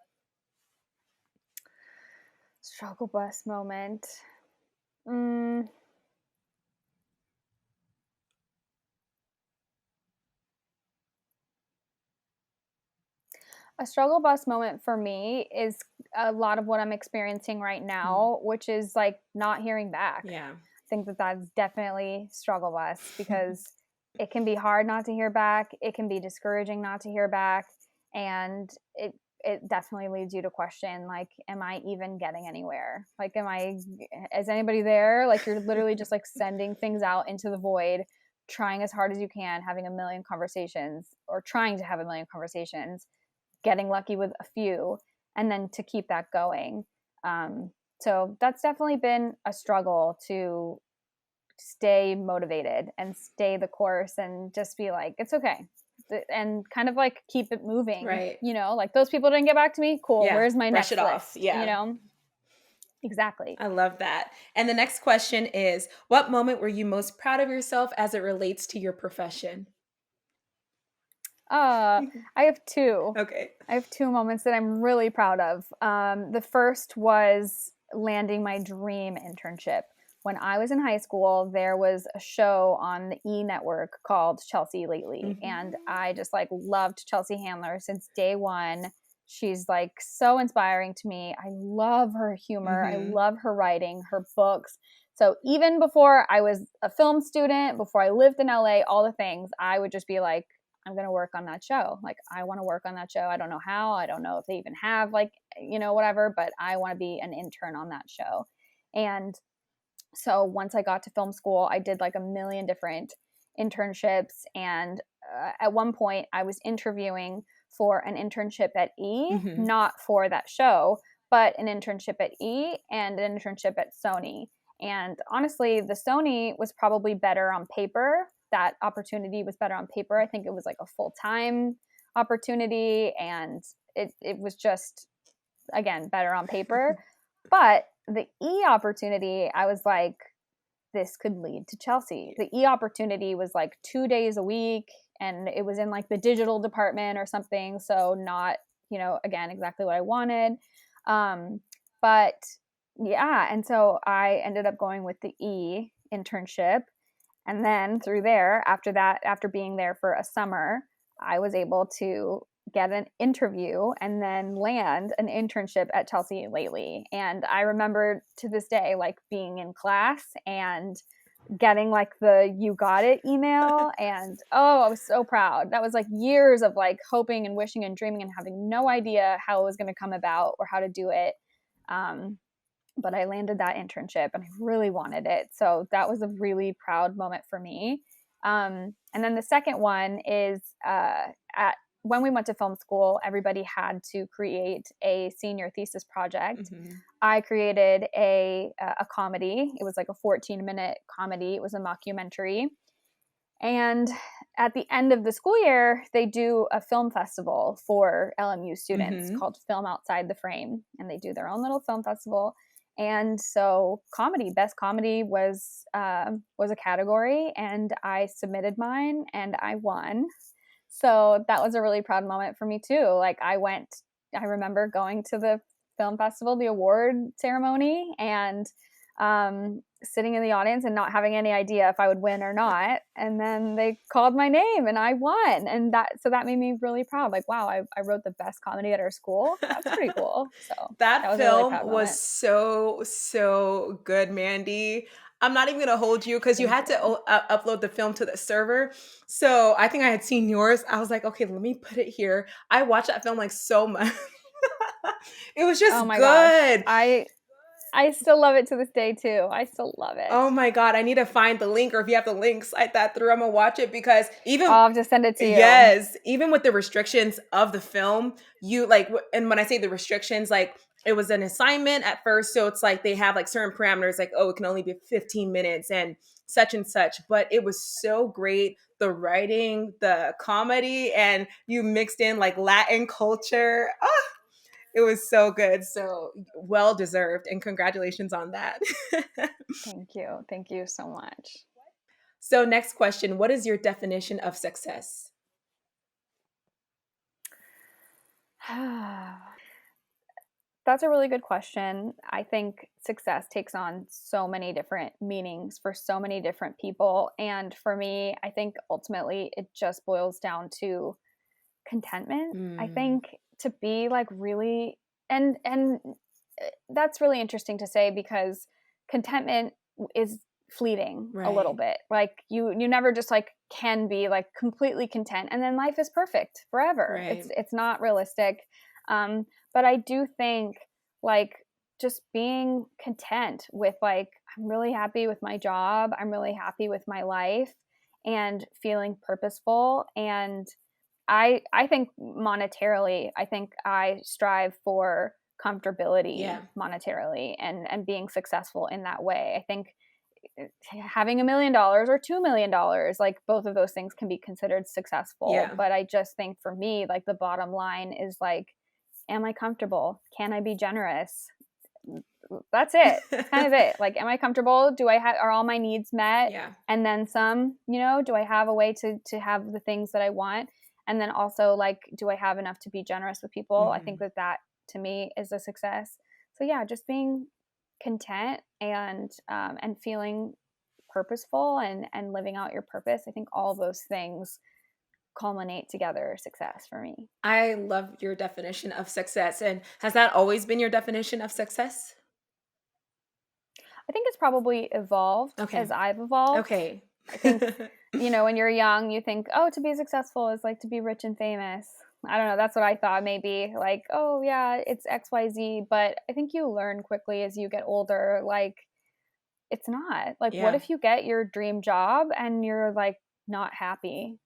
Struggle bus moment. Mm, a struggle bus moment for me is a lot of what I'm experiencing right Mm. now, which is like not hearing back. Yeah. I think that that's definitely struggle bus because it can be hard not to hear back. It can be discouraging not to hear back, and it definitely leads you to question like, am I even getting anywhere? Like, is anybody there? Like, you're literally just like sending things out into the void, trying as hard as you can, having a million conversations or trying to have a million conversations, getting lucky with a few, and then to keep that going. So that's definitely been a struggle to stay motivated and stay the course and just be like, it's okay. And kind of like keep it moving, Right. like those people didn't get back to me. Cool. Yeah. Where's my Brush it next off. list? Yeah. Exactly. I love that. And the next question is, what moment were you most proud of yourself as it relates to your profession? Uh, I have two. Okay. I have two moments that I'm really proud of. The first was landing my dream internship. When I was in high school, there was a show on the E network called Chelsea Lately, and Mhm. I just like loved Chelsea Handler since day one. She's like so inspiring to me. I love her humor. I Mhm. love her writing, her books. So even before I was a film student, before I lived in LA, all the things, I would just be like, I'm going to work on that show. Like, I want to work on that show. I don't know how. I don't know if they even have, like, whatever, but I want to be an intern on that show. And so once I got to film school, I did like a million different internships. And at one point, I was interviewing for an internship at E, Mhm. not for that show, but an internship at E and an internship at Sony. And honestly, the Sony was probably better on paper. That opportunity was better on paper. I think it was like a full time opportunity, and it was just, again, better on paper. But the E opportunity, I was like, this could lead to Chelsea. The E opportunity was like 2 days a week, and it was in like the digital department or something. So, not, again, exactly what I wanted. But yeah, and so I ended up going with the E internship. And then through there, after that, after being there for a summer, I was able to get an interview and then land an internship at Chelsea Lately. And I remember to this day, like being in class and getting like the "you got it" email, and oh, I was so proud. That was like years of like hoping and wishing and dreaming and having no idea how it was going to come about or how to do it. Um, but I landed that internship and I really wanted it. So that was a really proud moment for me. And then the second one is at when we went to film school, everybody had to create a senior thesis project. Mhm. I created a comedy. It was like a 14-minute comedy. It was a mockumentary. And at the end of the school year, they do a film festival for LMU students Mhm. called Film Outside the Frame. And they do their own little film festival. And so comedy, best comedy was a category, and I submitted mine and I won. So that was a really proud moment for me too. Like I remember going to the film festival, the award ceremony, and sitting in the audience and not having any idea if I would win or not. And then they called my name and I won. And that made me really proud. Like, wow, I wrote the best comedy at our school. That's pretty cool. So that That was a really film proud was moment. so, so good, Mandy. I'm not even gonna hold you because you Thank had to you. upload the film to the server. So I think I had seen yours. I was like, okay, let me put it here. I watched that film like so much. It was Oh just my gosh. good. I still love it to this day too. I still love it. Oh my God, I need to find the link, or if you have the links like that through, I'm gonna watch it because even I'll have to send it to you. yes, even with the restrictions of the film, you like, and when I say the restrictions, like it was an assignment at first, so it's like they have like certain parameters, like oh, it can only be 15 minutes and such. But it was so great, the writing, the comedy, and you mixed in like Latin culture. Ah, it was so good, so well deserved, and congratulations on that. Thank you. Thank you so much. So, next question, what is your definition of success? That's a really good question. I think success takes on so many different meanings for so many different people. And for me, I think ultimately it just boils down to contentment. I Mm, think to be like really and that's really interesting to say because contentment is fleeting a little right. bit. Like you never just like can be like completely content and then life is perfect forever. Right. It's not realistic. Um but I do think like just being content with like I'm really happy with my job, I'm really happy with my life and feeling purposeful. And I think monetarily, I think I strive for comfortability Yeah. monetarily and being successful in that way. I think having $1 million or $2 million, like both of those things can be considered successful. Yeah. But I just think for me, like the bottom line is like, am I comfortable? Can I be generous? That's it. That's kind of it. Like, am I comfortable? Do I have are all my needs met? Yeah. And then some, do I have a way to have the things that I want? And then also like, do I have enough to be generous with people? I think Mhm. that to me is a success. So yeah, just being content and feeling purposeful and living out your purpose. I think all of those things culminate together success for me. I love your definition of success. And has that always been your definition of success? I think it's probably evolved Okay. as I've evolved. Okay. I think, when you're young, you think, oh, to be successful is like to be rich and famous. I don't know. That's what I thought maybe. Like, oh, yeah, it's XYZ. But I think you learn quickly as you get older, like, it's not. Like, what Yeah, if you get your dream job and you're like not happy?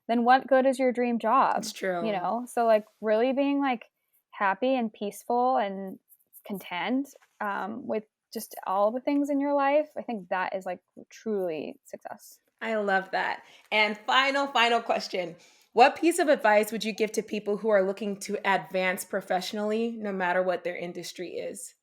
Then what good is your dream job? it's true. So like really being like happy and peaceful and content with just all the things in your life, I think that is like truly success. I love that. And final question. What piece of advice would you give to people who are looking to advance professionally, no matter what their industry is?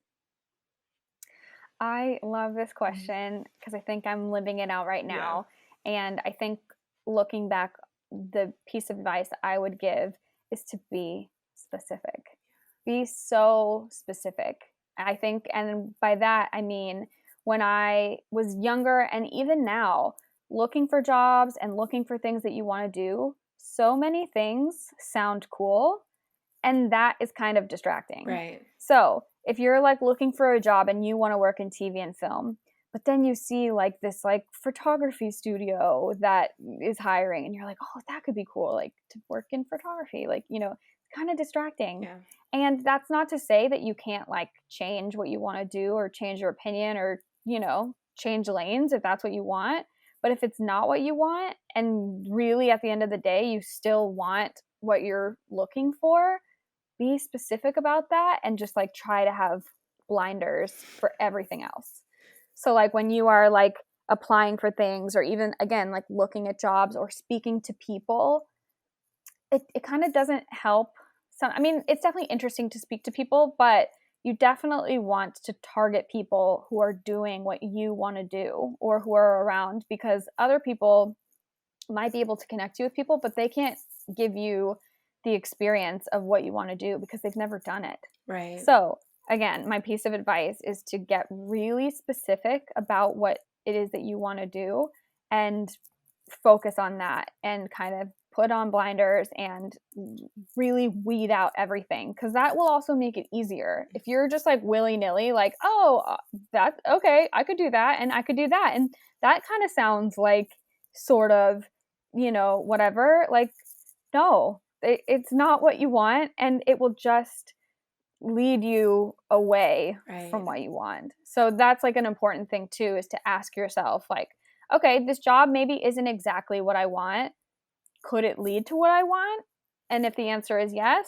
I love this Mhm. question because I think I'm living it out right Yeah. now. And I think looking back, the piece of advice I would give is to be specific. Be so specific. I think, and by that, I mean, when I was younger and even now, looking for jobs and looking for things that you want to do, so many things sound cool, and that is kind of distracting. Right. So, if you're like looking for a job and you want to work in TV and film, but then you see like this like photography studio that is hiring and you're like, "Oh, that could be cool like to work in photography." Like, it's kind of distracting. Yeah. And that's not to say that you can't like change what you want to do or change your opinion or, change lanes if that's what you want. But if it's not what you want and really at the end of the day you still want what you're looking for, be specific about that and just like try to have blinders for everything else. So like when you are like applying for things or even again like looking at jobs or speaking to people, it kind of doesn't help. I mean, it's definitely interesting to speak to people, but you definitely want to target people who are doing what you want to do or who are around, because other people might be able to connect you with people, but they can't give you the experience of what you want to do because they've never done it. Right. So, again, my piece of advice is to get really specific about what it is that you want to do and focus on that and kind of put on blinders and really weed out everything, because that will also make it easier. If you're just like willy-nilly like, oh, that's okay, I could do that and I could do that, and that kind of sounds like sort of, whatever, like, no, it's not what you want, and it will just lead you away Right. from what you want. So that's like an important thing too, is to ask yourself like, okay, this job maybe isn't exactly what I want. Could it lead to what I want? And if the answer is yes,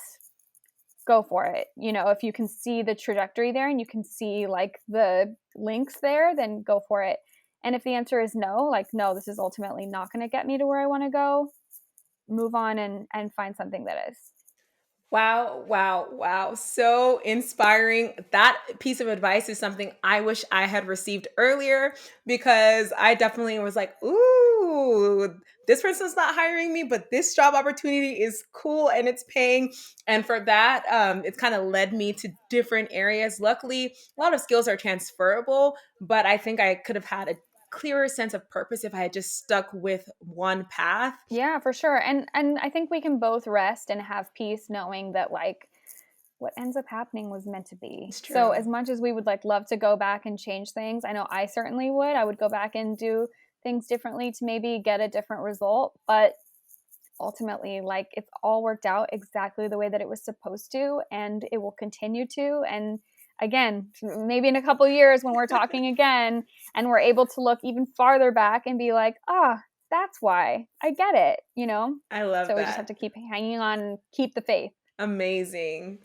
go for it. If you can see the trajectory there and you can see like the links there, then go for it. And if the answer is no, like, no, this is ultimately not going to get me to where I want to go, move on and find something that is. Wow, wow, wow. So inspiring. That piece of advice is something I wish I had received earlier, because I definitely was like, ooh, this person's not hiring me, but this job opportunity is cool and it's paying. And for that, it's kind of led me to different areas. Luckily, a lot of skills are transferable, but I think I could have had a clearer sense of purpose if I had just stuck with one path. Yeah, for sure. And I think we can both rest and have peace knowing that like what ends up happening was meant to be. It's So true. as much as we would like love to go back and change things, I know I certainly would. I would go back and do things differently to maybe get a different result, but ultimately like it's all worked out exactly the way that it was supposed to, and it will continue to. And again, maybe in a couple years when we're talking again and we're able to look even farther back and be like, that's why I get it. I love So we just have that. to keep hanging on and keep the faith. Amazing.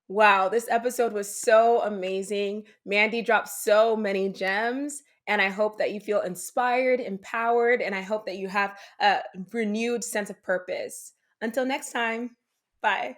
Wow, this episode was so amazing. Mandy dropped so many gems, and I hope that you feel inspired, empowered, and I hope that you have a renewed sense of purpose. Until next time, bye.